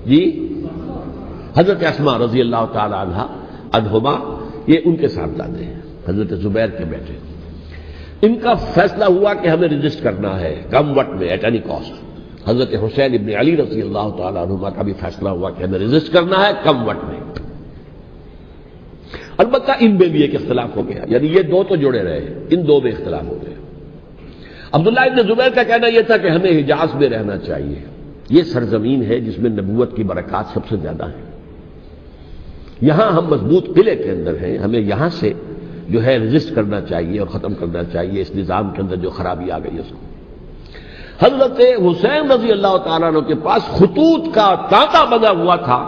جی، حضرت اسماء رضی اللہ تعالی عنہما، یہ ان کے ساتھ دادے ہیں، حضرت زبیر کے بیٹے۔ ان کا فیصلہ ہوا کہ ہمیں رجسٹ کرنا ہے کم وقت میں، ایٹ اینی کاسٹ۔ حضرت حسین ابن علی رضی اللہ تعالی عنہما کا بھی فیصلہ ہوا کہ ہمیں رجسٹ کرنا ہے کم وقت میں۔ البتہ ان میں بھی ایک اختلاف ہو گیا، یعنی یہ دو تو جڑے رہے، ان دو میں اختلاف ہو گیا۔ عبداللہ ابن زبیر کا کہنا یہ تھا کہ ہمیں حجاز میں رہنا چاہیے، یہ سرزمین ہے جس میں نبوت کی برکات سب سے زیادہ ہیں، یہاں ہم مضبوط قلعے کے اندر ہیں، ہمیں یہاں سے جو ہے رجسٹ کرنا چاہیے اور ختم کرنا چاہیے اس نظام کے اندر جو خرابی آ گئی ہے اس کو۔ حضرت حسین رضی اللہ تعالیٰ عنہ کے پاس خطوط کا تانتا بنا ہوا تھا،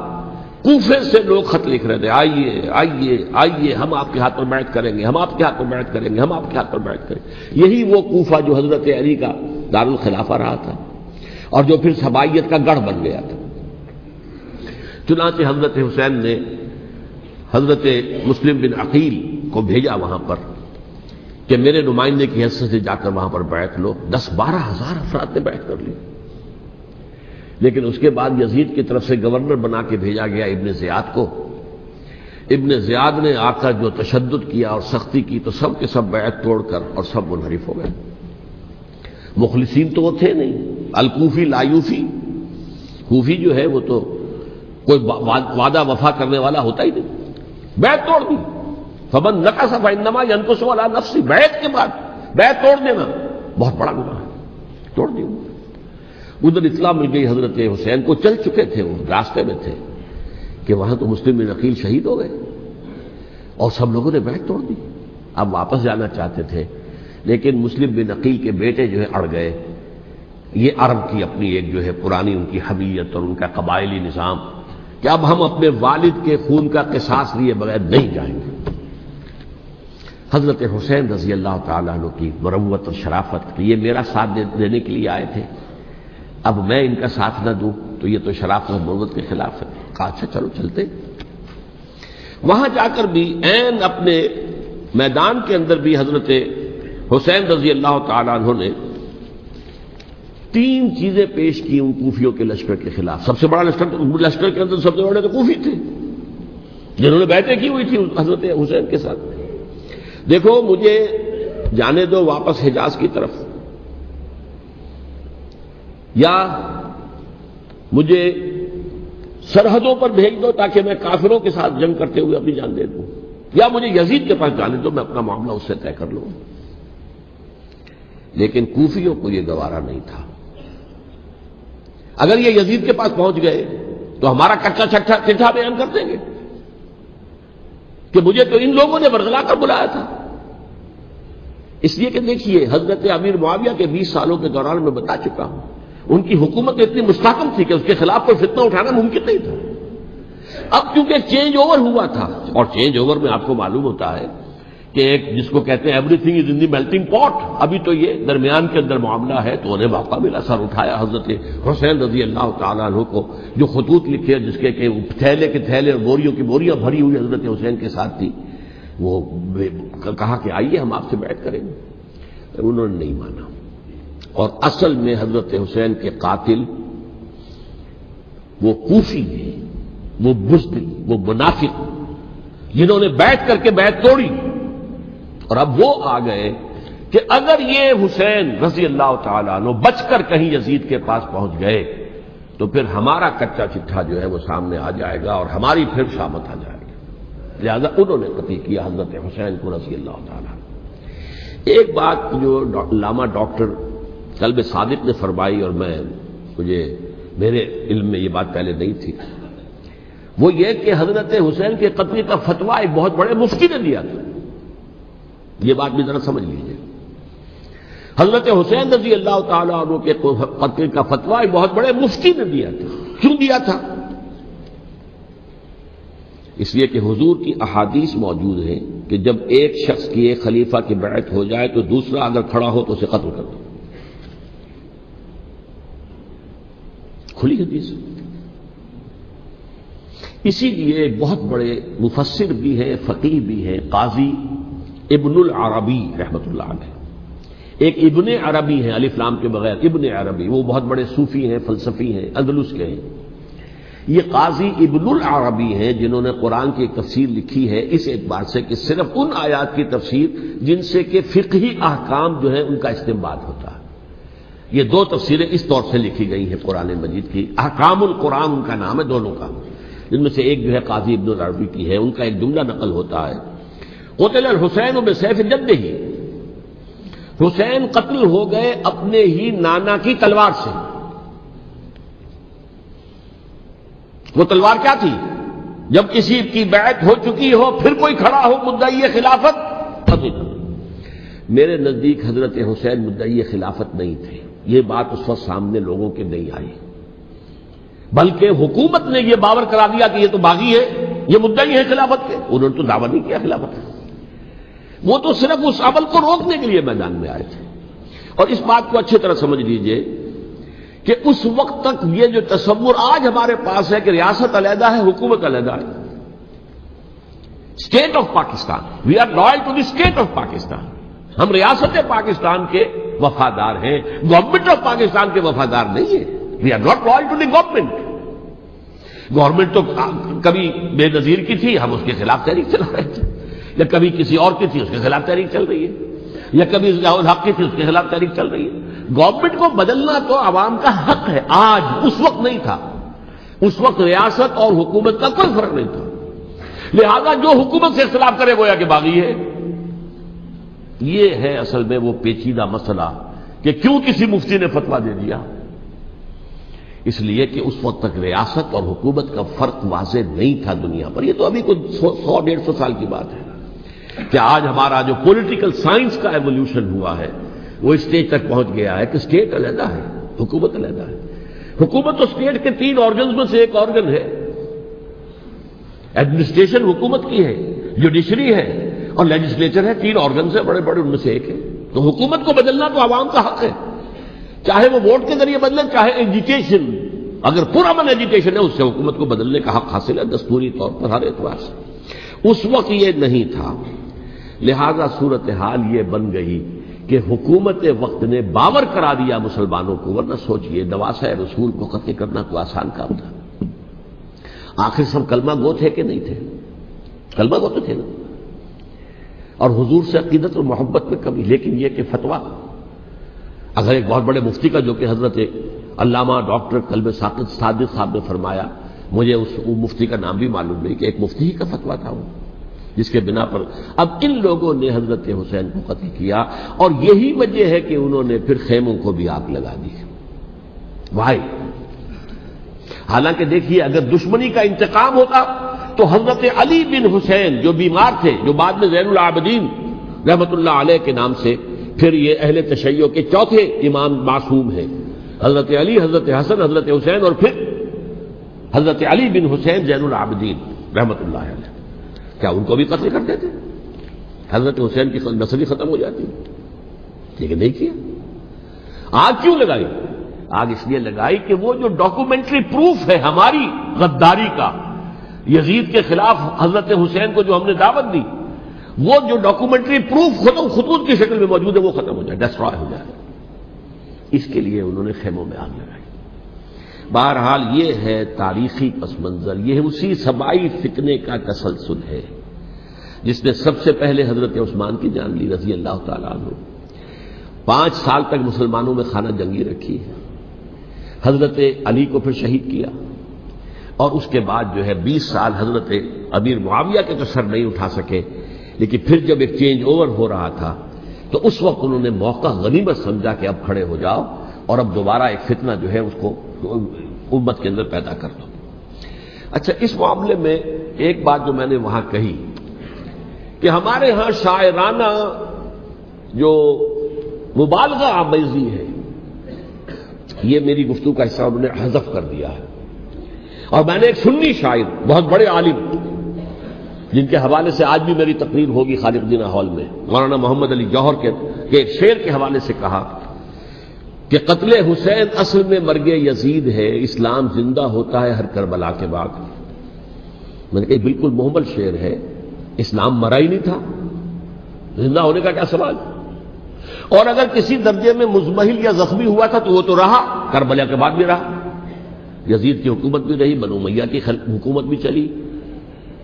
کوفے سے لوگ خط لکھ رہے تھے، آئیے آئیے آئیے، ہم آپ کے ہاتھ پر بیعت کریں گے، ہم آپ کے ہاتھ پر بیعت کریں گے، ہم آپ کے ہاتھ پر بیعت کریں گے۔ یہی وہ کوفہ جو حضرت علی کا دارالخلافہ رہا تھا اور جو پھر سبائیت کا گڑھ بن گیا تھا۔ چنانچہ حضرت حسین نے حضرت مسلم بن عقیل کو بھیجا وہاں پر کہ میرے نمائندے کی حیثیت سے جا کر وہاں پر بیعت لو۔ 10-12 ہزار افراد نے بیعت کر لی، لیکن اس کے بعد یزید کی طرف سے گورنر بنا کے بھیجا گیا ابن زیاد کو۔ ابن زیاد نے آ کر جو تشدد کیا اور سختی کی تو سب کے سب بیعت توڑ کر اور سب منحرف ہو گئے۔ مخلصین تو وہ تھے نہیں، الکوفی لایوفی، کوفی جو ہے وہ تو کوئی وعدہ وفا کرنے والا ہوتا ہی نہیں، بیعت توڑ دی۔ فمن نقص فانما ينقص على نفسه، بیعت کے بعد بیعت توڑ دینا بہت بڑا گناہ ہے، توڑ دی۔ ادھر اطلاع مل گئی حضرت حسین کو، چل چکے تھے، وہ راستے میں تھے کہ وہاں تو مسلم بن عقیل شہید ہو گئے اور سب لوگوں نے بیعت توڑ دی۔ اب واپس جانا چاہتے تھے لیکن مسلم بن عقیل کے بیٹے جو ہے اڑ گئے۔ یہ عرب کی اپنی ایک جو ہے پرانی ان کی حمیت اور ان کا قبائلی نظام کہ اب ہم اپنے والد کے خون کا قصاص لیے بغیر نہیں جائیں گے۔ حضرت حسین رضی اللہ تعالیٰ عنہ کی مروت اور شرافت کہ یہ میرا ساتھ دینے کے لیے آئے تھے، اب میں ان کا ساتھ نہ دوں تو یہ تو شرافت اور مروت کے خلاف ہے۔ کہا اچھا چلو چلتے۔ وہاں جا کر بھی عین اپنے میدان کے اندر بھی حضرت حسین رضی اللہ تعالیٰ عنہ نے 3 چیزیں پیش کی ان کوفیوں کے لشکر کے خلاف۔ سب سے بڑا لشکر کے اندر سب سے بڑے تو کوفی تھے جنہوں نے بیعتیں کی ہوئی تھی حضرت حسین کے ساتھ۔ دیکھو مجھے جانے دو واپس حجاز کی طرف، یا مجھے سرحدوں پر بھیج دو تاکہ میں کافروں کے ساتھ جنگ کرتے ہوئے اپنی جان دے دوں، یا مجھے یزید کے پاس جانے دو، میں اپنا معاملہ اس سے طے کر لوں۔ لیکن کوفیوں کو یہ گوارا نہیں تھا۔ اگر یہ یزید کے پاس پہنچ گئے تو ہمارا کچا چٹھا بیان کر دیں گے کہ مجھے تو ان لوگوں نے برگلا کر بلایا تھا۔ اس لیے کہ دیکھیے حضرت امیر معاویہ کے 20 سالوں کے دوران میں بتا چکا ہوں ان کی حکومت اتنی مستحکم تھی کہ اس کے خلاف کوئی فتنہ اٹھانا ممکن نہیں تھا۔ اب کیونکہ چینج اوور ہوا تھا، اور چینج اوور میں آپ کو معلوم ہوتا ہے کہ ایک جس کو کہتے ہیں every thing is in the melting پاٹ، ابھی تو یہ درمیان کے اندر معاملہ ہے، تو انہیں موقع ملا، سر اٹھایا حضرت حسین رضی اللہ تعالیٰ عنہ کو، جو خطوط لکھے جس کے کہ تھیلے کے تھیلے اور بوریوں کی بوریاں بھری ہوئی حضرت حسین کے ساتھ تھی، وہ کہا کہ آئیے ہم آپ سے بیعت کریں گے۔ انہوں نے نہیں مانا، اور اصل میں حضرت حسین کے قاتل وہ کوفی ہیں، وہ بزدل، وہ منافق جنہوں نے بیعت کر کے بیعت توڑی، اور اب وہ آ گئے کہ اگر یہ حسین رضی اللہ تعالیٰ عنہ بچ کر کہیں یزید کے پاس پہنچ گئے تو پھر ہمارا کچا چٹھا جو ہے وہ سامنے آ جائے گا اور ہماری پھر شامت آ جائے گی۔ لہذا انہوں نے قتل کیا حضرت حسین کو رضی اللہ تعالیٰ۔ ایک بات جو علامہ ڈاکٹر قلب صادق نے فرمائی، اور مجھے میرے علم میں یہ بات پہلے نہیں تھی، وہ یہ کہ حضرت حسین کے قتل کا فتویٰ ایک بہت بڑے مفتی نے دیا تھا۔ یہ بات بھی ذرا سمجھ لیجیے۔ حضرت حسین رضی اللہ تعالیٰ عنہ کے قتل کا فتویٰ ایک بہت بڑے مفتی نے دیا تھا. کیوں دیا تھا؟ اس لیے کہ حضور کی احادیث موجود ہیں کہ جب ایک شخص کی ایک خلیفہ کی بیعت ہو جائے تو دوسرا اگر کھڑا ہو تو اسے قتل کر دو. کھلی حدیث. اسی لیے ایک بہت بڑے مفسر بھی ہیں، فقیہ بھی ہیں، قاضی ابن العربی رحمۃ اللہ علیہ. ایک ابن عربی ہیں الف لام کے بغیر، ابن عربی، وہ بہت بڑے صوفی ہیں، فلسفی ہیں، اندلس کے ہیں. یہ قاضی ابن العربی ہیں جنہوں نے قرآن کی ایک تفسیر لکھی ہے اس اعتبار سے کہ صرف ان آیات کی تفسیر جن سے کہ فقہی احکام جو ہیں ان کا استنباط ہوتا ہے. یہ دو تفسیریں اس طور سے لکھی گئی ہیں قرآن مجید کی. احکام القرآن ان کا نام ہے دونوں کا، جن میں سے ایک جو ہے قاضی ابن العربی کی ہے. ان کا ایک جملہ نقل ہوتا ہے، قتل الحسین بسیف جدہ، حسین قتل ہو گئے اپنے ہی نانا کی تلوار سے. وہ تلوار کیا تھی؟ جب کسی کی بیعت ہو چکی ہو پھر کوئی کھڑا ہو مدعی خلافت قتل. میرے نزدیک حضرت حسین مدعی خلافت نہیں تھے. یہ بات اس وقت سامنے لوگوں کے نہیں آئی، بلکہ حکومت نے یہ باور کرا دیا کہ یہ تو باغی ہے، یہ مدعی ہے خلافت کے. انہوں نے تو دعویٰ نہیں کیا خلافت کا، وہ تو صرف اس عمل کو روکنے کے لیے میدان میں آئے تھے. اور اس بات کو اچھی طرح سمجھ لیجئے کہ اس وقت تک یہ جو تصور آج ہمارے پاس ہے کہ ریاست علیحدہ ہے، حکومت علیحدہ ہے. State of Pakistan, we are loyal to the state of Pakistan. ہم ریاست پاکستان کے وفادار ہیں، گورنمنٹ آف پاکستان کے وفادار نہیں ہیں. We are not loyal to the government. Government تو کبھی بے نظیر کی تھی، ہم اس کے خلاف تحریک چلا رہے تھے، یا کبھی کسی اور کی تھی اس کے خلاف تحریک چل رہی ہے، یا کبھی ضیاء الحق کی تھی اس کے خلاف تحریک چل رہی ہے. گورنمنٹ کو بدلنا تو عوام کا حق ہے. آج اس وقت نہیں تھا، اس وقت ریاست اور حکومت کا کوئی فرق نہیں تھا. لہذا جو حکومت سے اختلاف کرے گویا کہ باغی ہے. یہ ہے اصل میں وہ پیچیدہ مسئلہ کہ کیوں کسی مفتی نے فتویٰ دے دیا. اس لیے کہ اس وقت تک ریاست اور حکومت کا فرق واضح نہیں تھا دنیا پر. یہ تو ابھی کچھ 100-150 سال کی بات ہے کہ آج ہمارا جو پولیٹیکل سائنس کا ایولیوشن ہوا ہے وہ اسٹیج تک پہنچ گیا ہے کہ اسٹیٹ علیحدہ ہے، حکومت علیحدہ ہے. حکومت تو اسٹیٹ کے 3 آرگنز میں سے ایک آرگن ہے. ایڈمنسٹریشن حکومت کی ہے، جوڈیشری ہے اور لیجسلیچر ہے. 3 آرگنز ہیں بڑے بڑے، ان میں سے ایک ہے. تو حکومت کو بدلنا تو عوام کا حق ہے، چاہے وہ ووٹ کے ذریعے بدلیں، چاہے ایجیٹیشن. اگر پرامن ایجیٹیشن ہے اس سے حکومت کو بدلنے کا حق حاصل ہے دستوری طور پر ہر اعتبار سے. اس وقت یہ نہیں تھا. لہذا صورتحال یہ بن گئی کہ حکومت وقت نے باور کرا دیا مسلمانوں کو. ورنہ سوچئے نواسہ رسول کو قتل کرنا کوئی آسان کام تھا. آخر سب کلمہ گو تھے کہ نہیں تھے؟ کلمہ گو تو تھے نا، اور حضور سے عقیدت اور محبت میں کمی. لیکن یہ کہ فتویٰ اگر ایک بہت بڑے مفتی کا، جو کہ حضرت علامہ ڈاکٹر قلب صادق صاحب نے فرمایا، مجھے اس مفتی کا نام بھی معلوم نہیں، کہ ایک مفتی ہی کا فتویٰ تھا وہ، جس کے بنا پر اب ان لوگوں نے حضرت حسین کو قتل کیا. اور یہی وجہ ہے کہ انہوں نے پھر خیموں کو بھی آگ لگا دی. وائی حالانکہ دیکھیے اگر دشمنی کا انتقام ہوتا تو حضرت علی بن حسین جو بیمار تھے، جو بعد میں زین العابدین رحمۃ اللہ علیہ کے نام سے پھر یہ اہل تشیع کے چوتھے امام معصوم ہیں، حضرت علی، حضرت حسن، حضرت حسین، اور پھر حضرت علی بن حسین زین العابدین رحمۃ اللہ علیہ، کیا ان کو بھی قتل کر دیتے؟ حضرت حسین کی نسل ہی ختم ہو جاتی. لیکن نہیں کیا. آگ کیوں لگائی؟ آگ اس لیے لگائی کہ وہ جو ڈاکومنٹری پروف ہے ہماری غداری کا یزید کے خلاف حضرت حسین کو جو ہم نے دعوت دی، وہ جو ڈاکومنٹری پروف خطوط کی شکل میں موجود ہے وہ ختم ہو جائے، ڈسٹرائے ہو جائے. اس کے لیے انہوں نے خیموں میں آگ لگائی. بہرحال یہ ہے تاریخی پس منظر. یہ اسی سبائی فتنے کا تسلسل ہے جس نے سب سے پہلے حضرت عثمان کی جان لی رضی اللہ تعالیٰ عنہ. 5 سال تک مسلمانوں میں خانہ جنگی رکھی ہے. حضرت علی کو پھر شہید کیا، اور اس کے بعد جو ہے 20 سال حضرت امیر معاویہ کے تو سر نہیں اٹھا سکے. لیکن پھر جب ایک چینج اوور ہو رہا تھا تو اس وقت انہوں نے موقع غنیمت سمجھا کہ اب کھڑے ہو جاؤ اور اب دوبارہ ایک فتنہ جو ہے اس کو امت کے اندر پیدا کر دو. اچھا، اس معاملے میں ایک بات جو میں نے وہاں کہی کہ ہمارے ہاں شاعرانہ جو مبالغہ آمیزی ہے. یہ میری گفتگو کا حصہ انہوں نے حذف کر دیا ہے. اور میں نے ایک سنی شاعر، بہت بڑے عالم، جن کے حوالے سے آج بھی میری تقریر ہوگی خالق جناح ہال میں، مولانا محمد علی جوہر کے ایک شعر کے حوالے سے کہا کہ قتل حسین اصل میں مرگ یزید ہے، اسلام زندہ ہوتا ہے ہر کربلا کے بعد. میں نے کہا بالکل محمل شعر ہے، اسلام مرا ہی نہیں تھا، زندہ ہونے کا کیا سوال. اور اگر کسی درجے میں مزمحل یا زخمی ہوا تھا تو وہ تو رہا، کربلا کے بعد بھی رہا، یزید کی حکومت بھی رہی، بنو امیہ کی حکومت بھی چلی،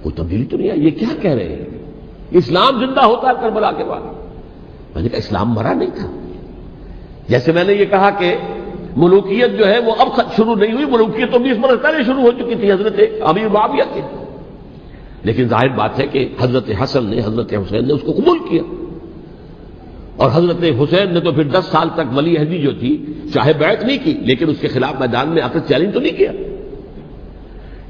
کوئی تبدیلی تو نہیں آئی. یہ کیا کہہ رہے ہیں؟ اسلام زندہ ہوتا ہے کربلا کے بعد. میں نے کہا اسلام مرا نہیں تھا. جیسے میں نے یہ کہا کہ ملوکیت جو ہے وہ اب شروع نہیں ہوئی، ملوکیت تو 20 برس پہلے شروع ہو چکی تھی حضرت امیر معاویہ کے. لیکن ظاہر بات ہے کہ حضرت حسن نے، حضرت حسین نے اس کو قبول کیا، اور حضرت حسین نے تو پھر 10 سال تک ولی عہدی جو تھی چاہے بیعت نہیں کی، لیکن اس کے خلاف میدان میں آ کر چیلنج تو نہیں کیا.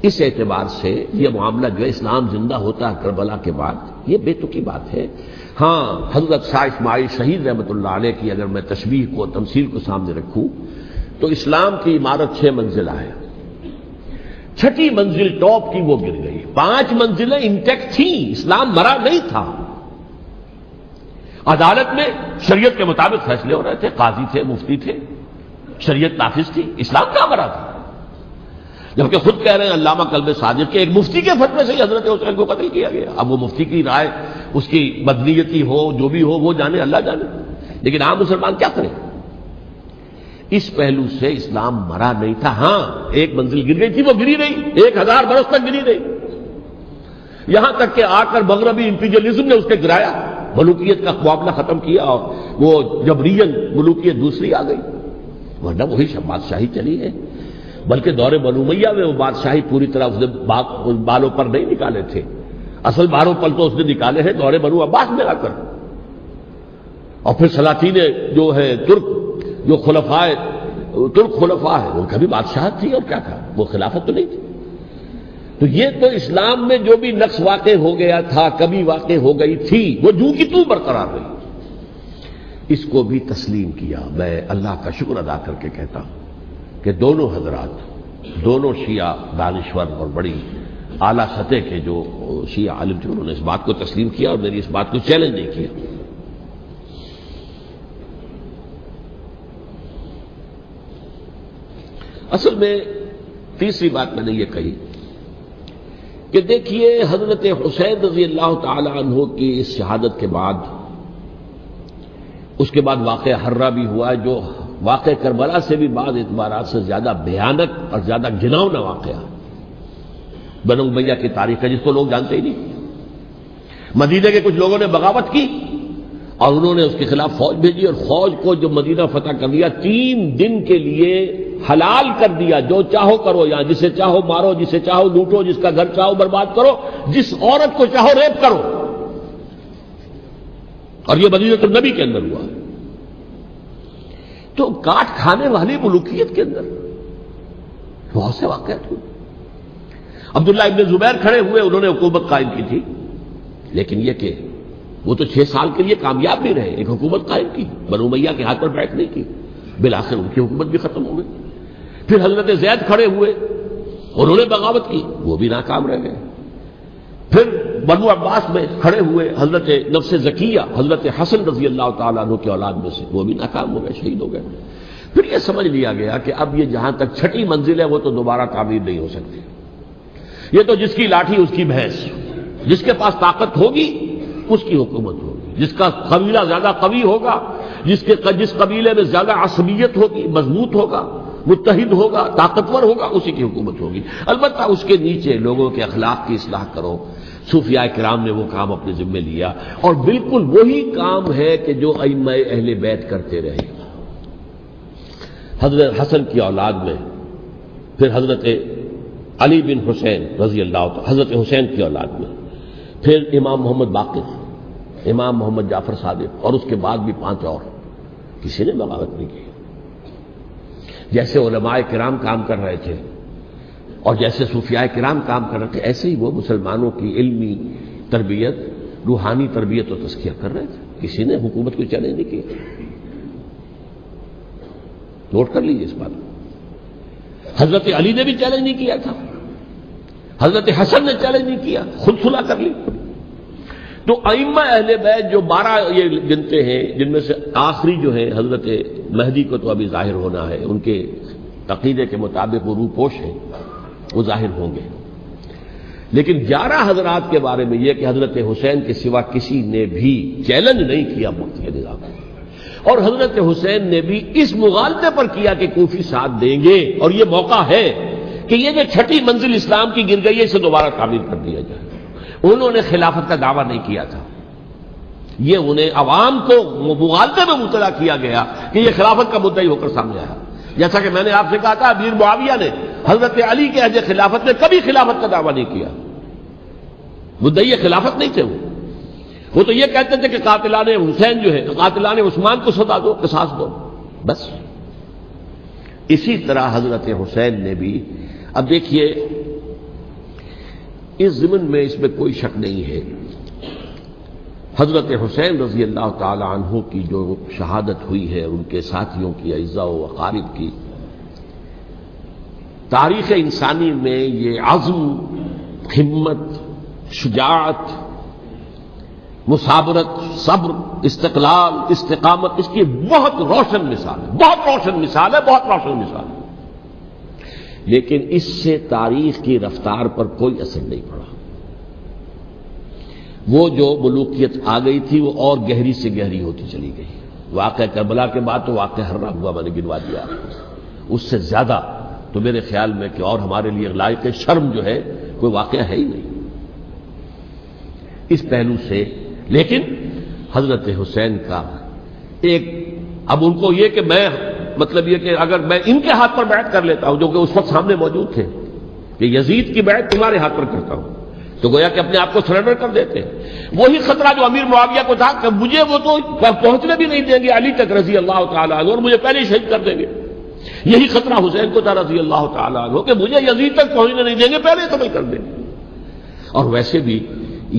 اس اعتبار سے یہ معاملہ جو ہے اسلام زندہ ہوتا ہے کربلا کے بعد، یہ بے تکی بات ہے. ہاں، حضرت شاہ اسماعیل شہید رحمۃ اللہ علیہ کی اگر میں تشبیہ کو، تمثیل کو سامنے رکھوں تو اسلام کی عمارت 6 منزلہ ہے، 6ٹھی منزل ٹاپ کی وہ گر گئی، 5 منزلیں انٹیکٹ تھیں، اسلام مرا نہیں تھا. عدالت میں شریعت کے مطابق فیصلے ہو رہے تھے، قاضی تھے، مفتی تھے، شریعت نافذ تھی، اسلام کہاں مرا تھا. جبکہ خود کہہ رہے ہیں علامہ کلب صادق کے ایک مفتی کے فتوے سے حضرت حسین کو قتل کیا گیا. اب وہ مفتی کی رائے، اس کی مدنیتی ہو، جو بھی ہو، وہ جانے، اللہ جانے. لیکن عام مسلمان کیا کریں؟ اس پہلو سے اسلام مرا نہیں تھا. ہاں، ایک منزل گر گئی تھی، وہ گری رہی، 1000 برس تک گری رہی، یہاں تک کہ آ کر مغربی امپیریلزم نے اس کے گرایا، ملوکیت کا معاملہ ختم کیا، اور وہ جبرین ملوکیت دوسری آ گئی. ورنہ وہی بادشاہی چلی ہے. بلکہ دور بنو امیہ میں وہ بادشاہی پوری طرح اس نے بالوں پر نہیں نکالے تھے، اصل باروں پر تو اس نے نکالے ہیں دور بنو عباس میں آ کر. اور پھر سلاطین جو ہے ترک، جو ترک خلفاء ہے، ان کا بھی بادشاہت تھی، اور کیا تھا، وہ خلافت تو نہیں تھی. تو یہ تو اسلام میں جو بھی نقص واقع ہو گیا تھا، کبھی واقع ہو گئی تھی، وہ جو کی تو برقرار رہی. اس کو بھی تسلیم کیا. میں اللہ کا شکر ادا کر کے کہتا ہوں کہ دونوں حضرات، دونوں شیعہ دانشور اور بڑی اعلیٰ سطح کے جو شیعہ عالم تھے، انہوں نے اس بات کو تسلیم کیا اور میری اس بات کو چیلنج نہیں کیا. اصل میں تیسری بات میں نے یہ کہی کہ دیکھیے حضرت حسین رضی اللہ تعالی عنہ کی اس شہادت کے بعد، اس کے بعد واقعہ ہرہ بھی ہوا، جو واقعہ کربلا سے بھی بعض اعتبارات سے زیادہ بھیانک اور زیادہ گھناؤنا واقعہ بنو امیہ کی تاریخ ہے، جس کو لوگ جانتے ہی نہیں. مدینہ کے کچھ لوگوں نے بغاوت کی اور انہوں نے اس کے خلاف فوج بھیجی، اور فوج کو جب مدینہ فتح کر لیا، 3 دن کے لیے حلال کر دیا، جو چاہو کرو، یہاں جسے چاہو مارو، جسے چاہو لوٹو، جس کا گھر چاہو برباد کرو، جس عورت کو چاہو ریپ کرو. اور یہ مدینہ النبی کے اندر ہوا. تو کاٹ کھانے والی ملوکیت کے اندر بہت سے واقعات ہوئے. عبداللہ ابن زبیر کھڑے ہوئے، انہوں نے حکومت قائم کی تھی، لیکن یہ کہ وہ تو 6 سال کے لیے کامیاب بھی رہے، ایک حکومت قائم کی، بنو امیہ کے ہاتھ پر بیٹھ نہیں کی، بالآخر ان کی حکومت بھی ختم ہو گئی. پھر حضرت زید کھڑے ہوئے، انہوں نے بغاوت کی، وہ بھی ناکام رہ گئے. پھر بنو عباس میں کھڑے ہوئے حضرت نفس زکیہ، حضرت حسن رضی اللہ تعالیٰ عنہ کی اولاد میں سے، وہ بھی ناکام ہو گئے، شہید ہو گئے. پھر یہ سمجھ لیا گیا کہ اب یہ جہاں تک 6ٹھی منزل ہے وہ تو دوبارہ تعمیر نہیں ہو سکتی. یہ تو جس کی لاٹھی اس کی بھینس، جس کے پاس طاقت ہوگی اس کی حکومت ہوگی، جس کا قبیلہ زیادہ قوی ہوگا، جس قبیلے میں زیادہ عصبیت ہوگی، مضبوط ہوگا، متحد ہوگا، طاقتور ہوگا، اسی کی حکومت ہوگی. البتہ اس کے نیچے لوگوں کے اخلاق کی اصلاح کرو. صوفیاء کرام نے وہ کام اپنے ذمے لیا، اور بالکل وہی کام ہے کہ جو ائمہ اہل بیت کرتے رہے. حضرت حسن کی اولاد میں پھر حضرت علی بن حسین رضی اللہ عنہ، حضرت حسین کی اولاد میں پھر امام محمد باقر، امام محمد جعفر صادق، اور اس کے بعد بھی 5 اور. کسی نے بغاوت نہیں کی. جیسے علماء کرام کام کر رہے تھے اور جیسے صوفیاء کرام کام کر رہے تھے، ایسے ہی وہ مسلمانوں کی علمی تربیت، روحانی تربیت و تزکیہ کر رہے تھے. کسی نے حکومت کو چیلنج نہیں کیا. نوٹ کر لیجیے اس بات کو. حضرت علی نے بھی چیلنج نہیں کیا تھا, حضرت حسن نے چیلنج نہیں کیا, خود صلح کر لی. تو ائمہ اہل بیت جو 12 یہ گنتے ہیں, جن میں سے آخری جو ہے حضرت مہدی کو تو ابھی ظاہر ہونا ہے, ان کے عقیدے کے مطابق وہ روپوش ہیں, وہ ظاہر ہوں گے. لیکن 11 حضرات کے بارے میں یہ کہ حضرت حسین کے سوا کسی نے بھی چیلنج نہیں کیا مفتی کے نظام کو, اور حضرت حسین نے بھی اس مغالطے پر کیا کہ کوفی ساتھ دیں گے, اور یہ موقع ہے کہ یہ جو 6ٹھی منزل اسلام کی گر گئی ہے اسے دوبارہ تعمیر کر دیا جائے. انہوں نے خلافت کا دعویٰ نہیں کیا تھا, یہ انہیں عوام کو مغالطے میں مبتلا کیا گیا کہ یہ خلافت کا مدعی ہو کر سامنے آیا. جیسا کہ میں نے آپ سے کہا تھا, امیر معاویہ نے حضرت علی کے عہد خلافت میں کبھی خلافت کا دعویٰ نہیں کیا, مدعی خلافت نہیں تھے. وہ تو یہ کہتے تھے کہ قاتلان حسین جو ہے, قاتلان عثمان کو سزا دو, قصاص دو, بس. اسی طرح حضرت حسین نے بھی, اب دیکھیے اس ضمن میں اس میں کوئی شک نہیں ہے, حضرت حسین رضی اللہ تعالی عنہ کی جو شہادت ہوئی ہے, ان کے ساتھیوں کی, اعزاء و اقارب کی, تاریخ انسانی میں یہ عزم, ہمت, شجاعت, مثابرت, صبر, استقلال, استقامت, اس کی بہت روشن مثال ہے, بہت روشن مثال ہے, بہت روشن مثال ہے. لیکن اس سے تاریخ کی رفتار پر کوئی اثر نہیں پڑا. وہ جو ملوکیت آ گئی تھی وہ اور گہری سے گہری ہوتی چلی گئی. واقعہ کربلا کے بعد تو واقعہ ہررا ہوا میں نے گنوا دیا, اس سے زیادہ تو میرے خیال میں کہ اور ہمارے لیے لائق شرم جو ہے کوئی واقعہ ہے ہی نہیں اس پہلو سے. لیکن حضرت حسین کا ایک, اب ان کو یہ کہ میں مطلب یہ کہ اگر میں ان کے ہاتھ پر بیعت کر لیتا ہوں, جو کہ اس وقت سامنے موجود تھے, کہ یزید کی بیعت تمہارے ہاتھ پر کرتا ہوں, تو گویا کہ اپنے آپ کو سرنڈر کر دیتے. وہی خطرہ جو امیر معاویہ کو تھا کہ مجھے وہ تو پہنچنے بھی نہیں دیں گے علی تک رضی اللہ تعالیٰ عنہ, اور مجھے پہلے ہی شہید کر دیں گے. یہی خطرہ حسین کو تھا رضی اللہ تعالیٰ عنہ کہ مجھے یزید تک پہنچنے نہیں دیں گے, پہلے قتل کر دیں گے. اور ویسے بھی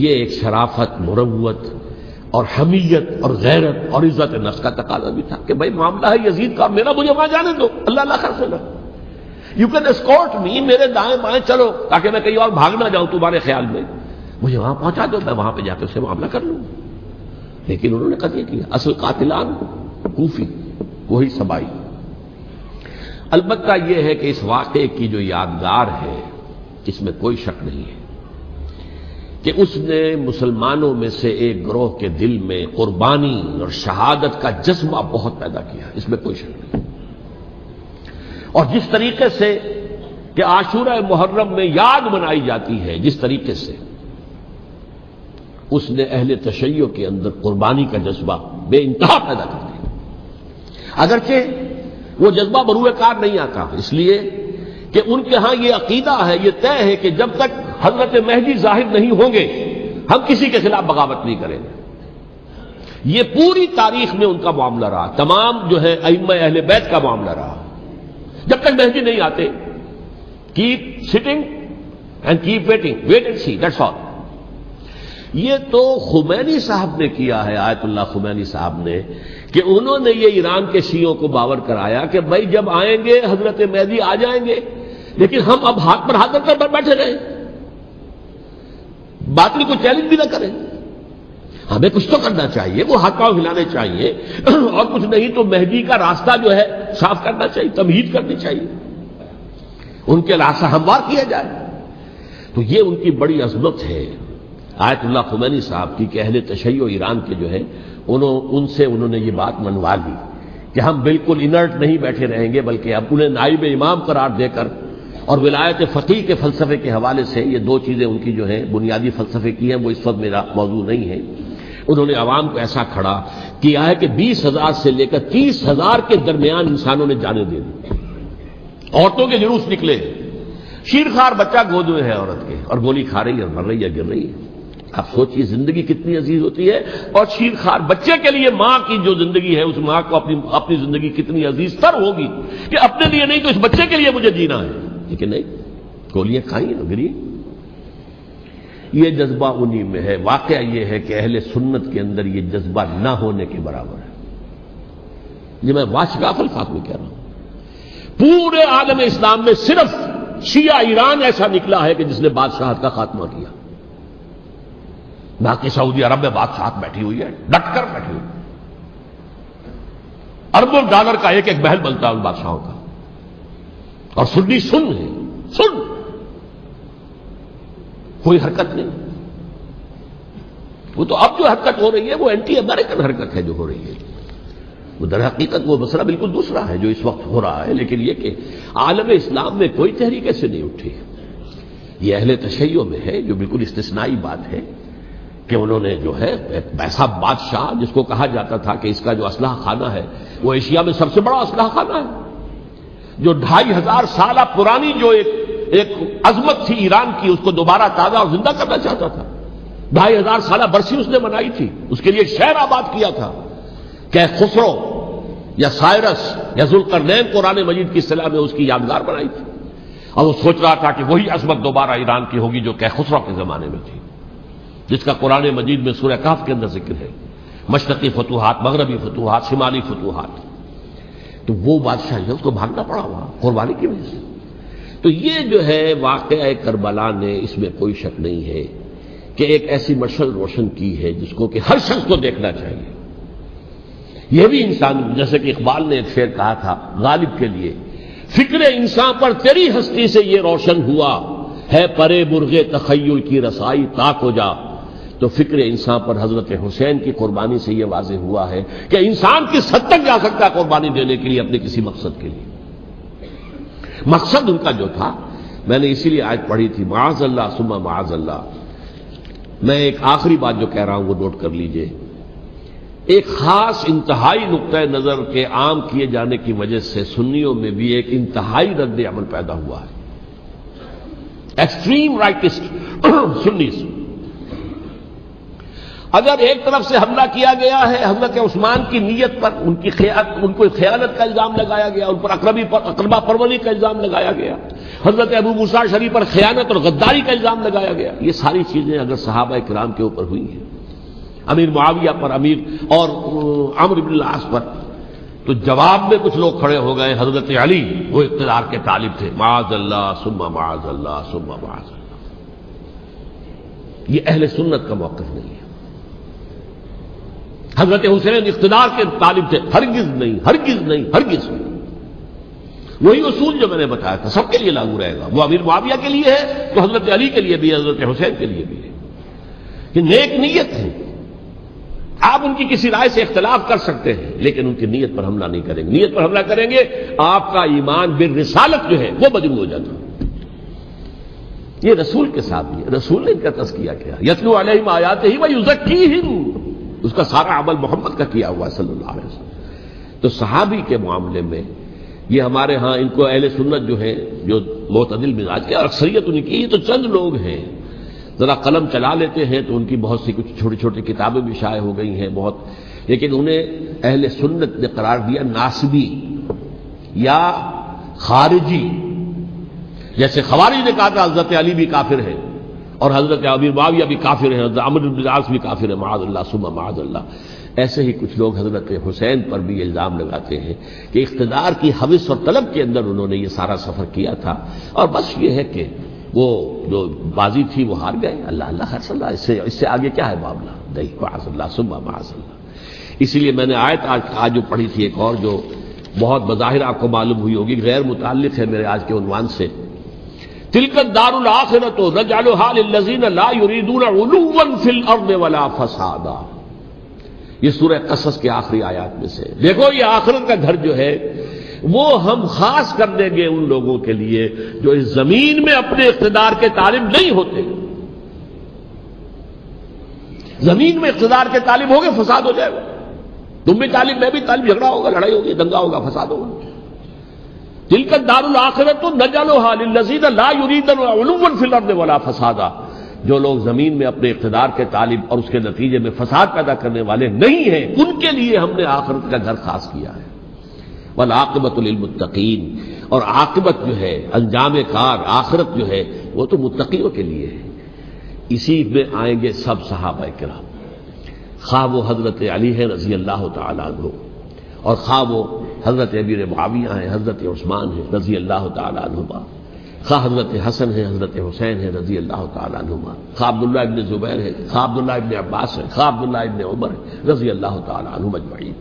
یہ ایک شرافت, مروت اور حمیت اور غیرت اور عزت نفس کا تقاضا بھی تھا کہ بھائی معاملہ ہے یزید کا, میرا مجھے وہاں جانے دو, اللہ اللہ کر سکتا, یو کین اسکورٹ می, میرے دائیں بائیں چلو تاکہ میں کہیں اور بھاگ نہ جاؤں تمہارے خیال میں, مجھے وہاں پہنچا دو, میں وہاں پہ جا کے اس سے معاملہ کر لوں. لیکن انہوں نے قتل کیا. اصل قاتلان کوفی, وہی سبائی. البتہ یہ ہے کہ اس واقعے کی جو یادگار ہے اس میں کوئی شک نہیں ہے کہ اس نے مسلمانوں میں سے ایک گروہ کے دل میں قربانی اور شہادت کا جذبہ بہت پیدا کیا, اس میں کوئی شک نہیں. اور جس طریقے سے کہ عاشورہ محرم میں یاد منائی جاتی ہے, جس طریقے سے اس نے اہل تشیع کے اندر قربانی کا جذبہ بے انتہا پیدا کر دیا. اگرچہ وہ جذبہ بروئے کار نہیں آتا, اس لیے کہ ان کے ہاں یہ عقیدہ ہے, یہ طے ہے کہ جب تک حضرت مہدی ظاہر نہیں ہوں گے ہم کسی کے خلاف بغاوت نہیں کریں گے. یہ پوری تاریخ میں ان کا معاملہ رہا, تمام جو ہے ائمہ اہل بیت کا معاملہ رہا. جب تک مہدی نہیں آتے, keep sitting and keep waiting, wait and see, that's all. یہ تو خمینی صاحب نے کیا ہے, آیت اللہ خمینی صاحب نے, کہ انہوں نے یہ ایران کے شیعوں کو باور کرایا کہ بھائی جب آئیں گے حضرت مہدی آ جائیں گے, لیکن ہم اب ہاتھ پر ہاتھ رکھ کر بیٹھے رہیں, باطل کو چیلنج بھی نہ کریں. ہمیں کچھ تو کرنا چاہیے, وہ ہاتھ پاؤں ہلانے چاہیے, اور کچھ نہیں تو مہدی کا راستہ جو ہے صاف کرنا چاہیے, تمہید کرنی چاہیے, ان کے راستہ ہموار کیا جائے. تو یہ ان کی بڑی عظمت ہے آیت اللہ خمینی صاحب کی کہ اہل تشیع ایران کے جو ہے ان سے انہوں نے یہ بات منوا لی کہ ہم بالکل انرٹ نہیں بیٹھے رہیں گے, بلکہ اب انہیں نائب امام قرار دے کر, اور ولایت فقیہ کے فلسفے کے حوالے سے, یہ دو چیزیں ان کی جو ہیں بنیادی فلسفے کی ہیں, وہ اس وقت میرا موضوع نہیں ہے. انہوں نے عوام کو ایسا کھڑا کیا ہے کہ 20,000 سے لے کر 30,000 کے درمیان انسانوں نے جانیں دے دی. عورتوں کے جلوس نکلے, شیرخوار بچہ گود میں ہے عورت کے, اور گولی کھا رہی ہے, مر رہی ہے, گر رہی ہے. آپ سوچئے زندگی کتنی عزیز ہوتی ہے, اور شیرخوار بچے کے لیے ماں کی جو زندگی ہے, اس ماں کو اپنی زندگی کتنی عزیز تر ہوگی کہ اپنے لیے نہیں تو اس بچے کے لیے مجھے جینا ہے. لیکن نہیں, گولیاں کھائیں اور گری. یہ جذبہ انہی میں ہے. واقعہ یہ ہے کہ اہل سنت کے اندر یہ جذبہ نہ ہونے کے برابر ہے. یہ میں واشگاف الفاظ میں کہہ رہا ہوں. پورے عالم اسلام میں صرف شیعہ ایران ایسا نکلا ہے کہ جس نے بادشاہت کا خاتمہ کیا. باقی سعودی عرب میں بادشاہت بیٹھی ہوئی ہے، ڈٹ کر بیٹھی ہوئی. اربوں ڈالر کا ایک ایک محل بنتا ہے ان بادشاہوں کا، اور سنی سن ہے، سن کوئی حرکت نہیں. وہ تو اب جو حرکت ہو رہی ہے وہ اینٹی امریکن حرکت ہے جو ہو رہی ہے. وہ در حقیقت وہ مسئلہ بالکل دوسرا ہے جو اس وقت ہو رہا ہے، لیکن یہ کہ عالم اسلام میں کوئی تحریک ایسے نہیں اٹھی. یہ اہل تشیع میں ہے جو بالکل استثنائی بات ہے کہ انہوں نے جو ہے ایک ایسا بادشاہ جس کو کہا جاتا تھا کہ اس کا جو اسلحہ خانہ ہے وہ ایشیا میں سب سے بڑا اسلحہ خانہ ہے، جو 2500 سالہ پرانی جو ایک عظمت تھی ایران کی، اس کو دوبارہ تازہ اور زندہ کرنا چاہتا تھا. 2500 سالہ برسی اس نے منائی تھی، اس کے لیے ایک شہر آباد کیا تھا کہ خسرو یا سائرس یا ذوالقرنین قرآن مجید کی اصطلاح میں اس کی یادگار بنائی تھی، اور وہ سوچ رہا تھا کہ وہی عظمت دوبارہ ایران کی ہوگی جو کہ خسرو کے زمانے میں تھی، جس کا قرآن مجید میں سورہ کہف کے اندر ذکر ہے. مشرقی فتوحات، مغربی فتوحات، شمالی فتوحات. تو وہ بادشاہ ہے، اس کو بھاگنا پڑا وہاں قربانی کی وجہ سے. تو یہ جو ہے واقعہ کربلا نے، اس میں کوئی شک نہیں ہے کہ ایک ایسی مشعل روشن کی ہے جس کو کہ ہر شخص کو دیکھنا چاہیے. یہ بھی انسان، جیسے کہ اقبال نے ایک شعر کہا تھا غالب کے لیے، فکر انسان پر تیری ہستی سے یہ روشن ہوا ہے، پرے مرغ تخیل کی رسائی تاک ہو جا. تو فکر انسان پر حضرت حسین کی قربانی سے یہ واضح ہوا ہے کہ انسان کس حد تک جا سکتا ہے قربانی دینے کے لیے اپنے کسی مقصد کے لیے. مقصد ان کا جو تھا، میں نے اسی لیے آیت پڑھی تھی، معاذ اللہ ثم معاذ اللہ. میں ایک آخری بات جو کہہ رہا ہوں وہ نوٹ کر لیجئے. ایک خاص انتہائی نقطۂ نظر کے عام کیے جانے کی وجہ سے سنیوں میں بھی ایک انتہائی رد عمل پیدا ہوا ہے. Extreme rightist سنیز. اگر ایک طرف سے حملہ کیا گیا ہے حضرت عثمان کی نیت پر، ان کو خیانت کا الزام لگایا گیا، ان پر اقربا پروری کا الزام لگایا گیا، حضرت ابو موسیٰ شریف پر خیانت اور غداری کا الزام لگایا گیا، یہ ساری چیزیں اگر صحابہ کرام کے اوپر ہوئی ہیں، امیر معاویہ پر، امیر اور عمرو بن العاص پر، تو جواب میں کچھ لوگ کھڑے ہو گئے. حضرت علی وہ اقتدار کے طالب تھے، معاذ اللہ ثم معاذ اللہ ثم معاذ اللہ. یہ اہل سنت کا موقف نہیں ہے. حضرت حسین اقتدار کے طالب تھے، ہرگز نہیں، ہرگز نہیں، ہرگز نہیں. وہی اصول جو میں نے بتایا تھا سب کے لیے لاگو رہے گا. وہ امیر معاویہ کے لیے ہے تو حضرت علی کے لیے بھی، حضرت حسین کے لیے بھی ہے. کہ نیک نیت ہے، آپ ان کی کسی رائے سے اختلاف کر سکتے ہیں لیکن ان کی نیت پر حملہ نہیں کریں گے. نیت پر حملہ کریں گے آپ کا ایمان بالرسالت جو ہے وہ مجروح ہو جاتا. یہ رسول کے ساتھ بھی ہے، رسول نے ان کا تزکیہ کیا، یتلو علیہم آیاتہ ویزکیہم، اس کا سارا عمل محمد کا کیا ہوا ہے صلی اللہ علیہ وسلم. تو صحابی کے معاملے میں یہ ہمارے ہاں ان کو اہل سنت جو ہے جو معتدل مزاج کے، اور اکثریت ان کی، تو چند لوگ ہیں ذرا قلم چلا لیتے ہیں تو ان کی بہت سی کچھ چھوٹی چھوٹی کتابیں بھی شائع ہو گئی ہیں بہت، لیکن انہیں اہل سنت نے قرار دیا ناسبی یا خارجی. جیسے خوارج نے کہا تھا حضرت علی بھی کافر ہے اور حضرت امیر معاویہ بھی کافر ہیں، حضرت عمرو بن العاص بھی کافر ہے، معاذ اللہ ثم معاذ اللہ. ایسے ہی کچھ لوگ حضرت حسین پر بھی الزام لگاتے ہیں کہ اقتدار کی ہوس اور طلب کے اندر انہوں نے یہ سارا سفر کیا تھا، اور بس یہ ہے کہ وہ جو بازی تھی وہ ہار گئے. اللہ اللہ خیر صلی اللہ، اس سے آگے کیا ہے معاملہ؟ نہیں، معاذ اللہ ثم معاذ اللہ. اسی لیے میں نے آیت آج جو پڑھی تھی ایک اور جو بہت بظاہر آپ کو معلوم ہوئی ہوگی، غیر متعلق ہے میرے آج کے عنوان سے، تلک الدار الآخرۃ نجعلھا للذین لا یریدون علوا فی الارض ولا فسادا. یہ سورہ قصص کے آخری آیات میں سے. دیکھو یہ آخرت کا گھر جو ہے وہ ہم خاص کر دیں گے ان لوگوں کے لیے جو اس زمین میں اپنے اقتدار کے طالب نہیں ہوتے. زمین میں اقتدار کے طالب ہوگے فساد ہو جائے گا. تم بھی طالب، میں بھی طالب، جھگڑا ہوگا، لڑائی ہوگی، دنگا ہوگا، فساد ہوگا. تلک الدار الآخرۃ نجعلھا للذین لا یریدون علوا فی الارض ولا فسادا. جو لوگ زمین میں اپنے اقتدار کے طالب اور اس کے نتیجے میں فساد پیدا کرنے والے نہیں ہیں، ان کے لیے ہم نے آخرت کا گھر خاص کیا ہے. والعاقبۃ للمتقین، اور عاقبت جو ہے، انجام کار، آخرت جو ہے وہ تو متقیوں کے لیے ہے. اسی میں آئیں گے سب صحابہ کرام، خواہ وہ حضرت علی ہے رضی اللہ تعالیٰ عنہ، اور خواہ وہ حضرت امیر معاویہ ہیں، حضرت عثمان ہیں رضی اللہ تعالیٰ عنہما، خواہ حضرت حسن ہیں، حضرت حسین ہیں رضی اللہ تعالیٰ عنہما، خواہ عبداللہ ابن زبیر ہے، خواہ عبداللہ ابن عباس ہے، خواہ عبداللہ ابن عمر ہے رضی اللہ تعالیٰ عنہم اجمعین۔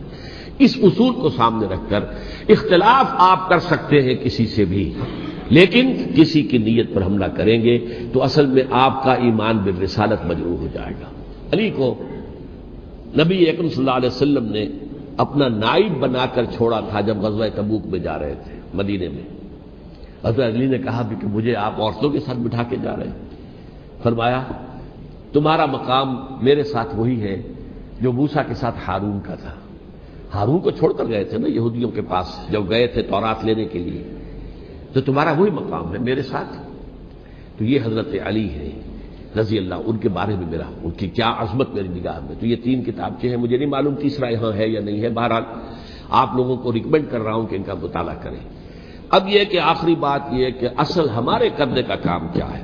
اس اصول کو سامنے رکھ کر اختلاف آپ کر سکتے ہیں کسی سے بھی، لیکن کسی کی نیت پر حملہ کریں گے تو اصل میں آپ کا ایمان بالرسالت مجروح ہو جائے گا۔ علی کو نبی اکرم صلی اللہ علیہ وسلم نے اپنا نائب بنا کر چھوڑا تھا جب غزوہ تبوک میں جا رہے تھے مدینے میں۔ حضرت علی نے کہا بھی کہ مجھے آپ عورتوں کے ساتھ بٹھا کے جا رہے ہیں۔ فرمایا تمہارا مقام میرے ساتھ وہی ہے جو موسیٰ کے ساتھ ہارون کا تھا۔ ہارون کو چھوڑ کر گئے تھے نا یہودیوں کے پاس جب گئے تھے تورات لینے کے لیے، تو تمہارا وہی مقام ہے میرے ساتھ۔ تو یہ حضرت علی ہے رضی اللہ، ان کے بارے میں میرا ان کی کیا عظمت میری نگاہ میں۔ تو یہ 3 کتابچے ہیں، مجھے نہیں معلوم تیسرا یہاں ہے یا نہیں ہے، بہرحال آپ لوگوں کو ریکمینڈ کر رہا ہوں کہ ان کا مطالعہ کریں۔ اب یہ کہ آخری بات یہ کہ اصل ہمارے کرنے کا کام کیا ہے۔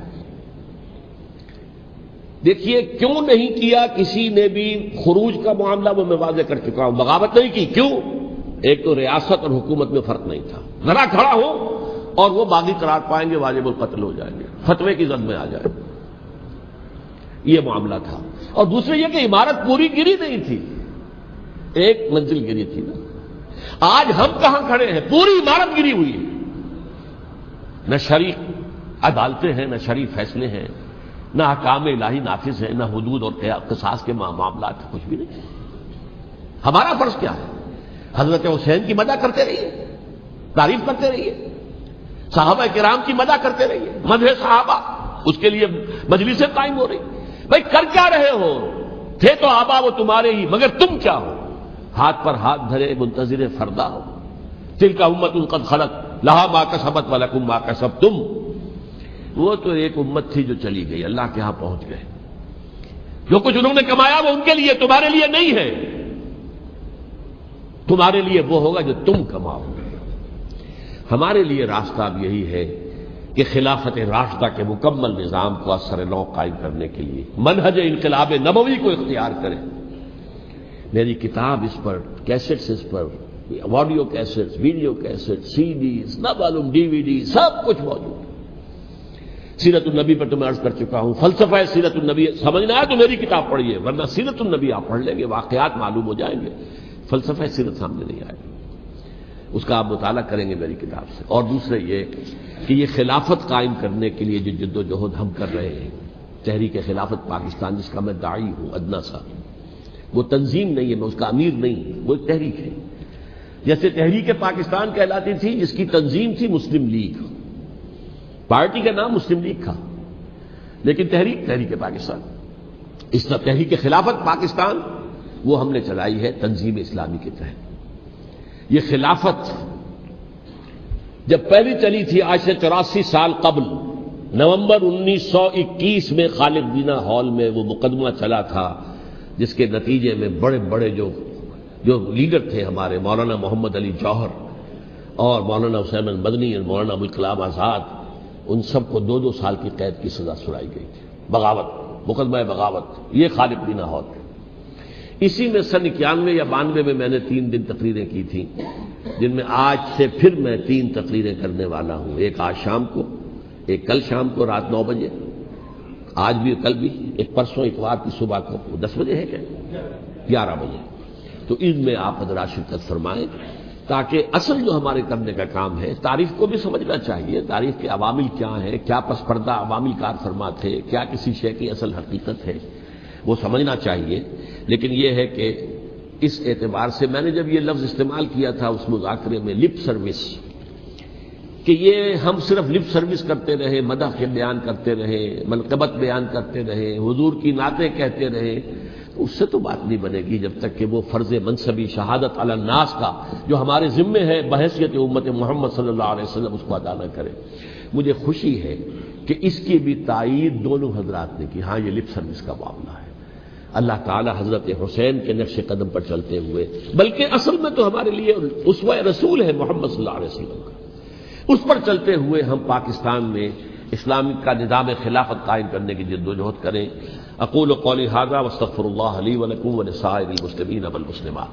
دیکھیے کیوں نہیں کیا کسی نے بھی خروج کا معاملہ، وہ میں واضح کر چکا ہوں، بغاوت نہیں کی۔ کیوں؟ ایک تو ریاست اور حکومت میں فرق نہیں تھا، ذرا کھڑا ہو اور وہ باغی قرار پائیں گے، واجب القتل ہو جائیں گے، فتوے کی زد میں آ جائیں گے، یہ معاملہ تھا۔ اور دوسرے یہ کہ عمارت پوری گری نہیں تھی، ایک منزل گری تھی نا۔ آج ہم کہاں کھڑے ہیں؟ پوری عمارت گری ہوئی ہے، نہ شرعی عدالتیں ہیں، نہ شرعی فیصلے ہیں، نہ احکام الہی نافذ ہیں، نہ حدود اور قصاص کے معاملات، کچھ بھی نہیں۔ ہمارا فرض کیا ہے؟ حضرت حسین کی مدح کرتے رہیے، تعریف کرتے رہیے، صحابہ کرام کی مدح کرتے رہیے، مدح صحابہ، اس کے لیے مجلسیں قائم ہو رہی۔ بھائی کر کیا رہے ہو؟ تھے تو آبا وہ تمہارے ہی، مگر تم کیا ہو؟ ہاتھ پر ہاتھ دھرے منتظر فردا ہو۔ تلک امۃ قد خلت لہا ما کسبت ولکم ما کسبتم۔ وہ تو ایک امت تھی جو چلی گئی، اللہ کے ہاں پہنچ گئے، جو کچھ انہوں نے کمایا وہ ان کے لیے، تمہارے لیے نہیں ہے، تمہارے لیے وہ ہوگا جو تم کماؤ گے۔ ہمارے لیے راستہ اب یہی ہے کہ خلافت راشدہ کے مکمل نظام کو اثر نو قائم کرنے کے لیے منہج انقلاب نبوی کو اختیار کریں۔ میری کتاب اس پر، کیسٹس اس پر، آڈیو کیسٹس، ویڈیو کیسٹ، سی ڈیز، نہ معلوم ڈی وی ڈی، سب کچھ موجود ہے۔ سیرت النبی پر تو میں عرض کر چکا ہوں، فلسفہ سیرت النبی سمجھنا ہے تو میری کتاب پڑھیے، ورنہ سیرت النبی آپ پڑھ لیں گے، واقعات معلوم ہو جائیں گے، فلسفہ سیرت سامنے نہیں آئے گا، اس کا آپ مطالعہ کریں گے میری کتاب سے۔ اور دوسرے یہ کہ یہ خلافت قائم کرنے کے لیے جو جد و جہد ہم کر رہے ہیں، تحریک خلافت پاکستان جس کا میں داعی ہوں ادنا سا، وہ تنظیم نہیں ہے، میں اس کا امیر نہیں، وہ ایک تحریک ہے۔ جیسے تحریک پاکستان کہلاتی تھی، جس کی تنظیم تھی مسلم لیگ، پارٹی کا نام مسلم لیگ تھا، لیکن تحریک پاکستان، اس طرح تحریک خلافت پاکستان وہ ہم نے چلائی ہے تنظیم اسلامی کے تحت۔ یہ خلافت جب پہلی چلی تھی آج سے 84 سال قبل، نومبر 1921 میں خالد دینا ہال میں وہ مقدمہ چلا تھا، جس کے نتیجے میں بڑے بڑے جو لیڈر تھے ہمارے، مولانا محمد علی جوہر اور مولانا حسین المدنی اور مولانا ابوالکلام آزاد، ان سب کو 2 سال کی قید کی سزا سنائی گئی تھی، بغاوت، مقدمہ بغاوت، یہ خالد دینا ہال۔ اسی میں سن 91 یا 92 میں میں نے 3 دن تقریریں کی تھیں، جن میں آج سے پھر میں 3 تقریریں کرنے والا ہوں، ایک آج شام کو، ایک کل شام کو رات 9 بجے، آج بھی کل بھی، ایک پرسوں اتوار کی صبح کو 10 بجے ہے کیا 11 بجے۔ تو ان میں آپ حضرات شرکت فرمائیں، تاکہ اصل جو ہمارے کرنے کا کام ہے، تاریخ کو بھی سمجھنا چاہیے، تاریخ کے عوامل کیا ہیں، کیا پس پردہ عوامل کار فرما تھے، کیا کسی شے کی اصل حقیقت ہے، وہ سمجھنا چاہیے۔ لیکن یہ ہے کہ اس اعتبار سے میں نے جب یہ لفظ استعمال کیا تھا اس مذاکرے میں، لپ سروس، کہ یہ ہم صرف لپ سروس کرتے رہے، مدح کے بیان کرتے رہے، منقبت بیان کرتے رہے، حضور کی نعتیں کہتے رہے، اس سے تو بات نہیں بنے گی جب تک کہ وہ فرض منصبی شہادت علی الناس کا جو ہمارے ذمے ہے بحیثیت امت محمد صلی اللہ علیہ وسلم، اس کو ادا نہ کرے۔ مجھے خوشی ہے کہ اس کی بھی تائید دونوں حضرات نے کی، ہاں یہ لپ سروس کا معاملہ ہے۔ اللہ تعالی حضرت حسین کے نقش قدم پر چلتے ہوئے، بلکہ اصل میں تو ہمارے لیے اسوہ رسول ہے محمد صلی اللہ علیہ وسلم کا، اس پر چلتے ہوئے ہم پاکستان میں اسلام کا نظام خلافت قائم کرنے کی جد و جہد کریں۔ اقول قولی ھذا واستغفر اللہ لی ولکم ولسائر المسلمین والمسلمات۔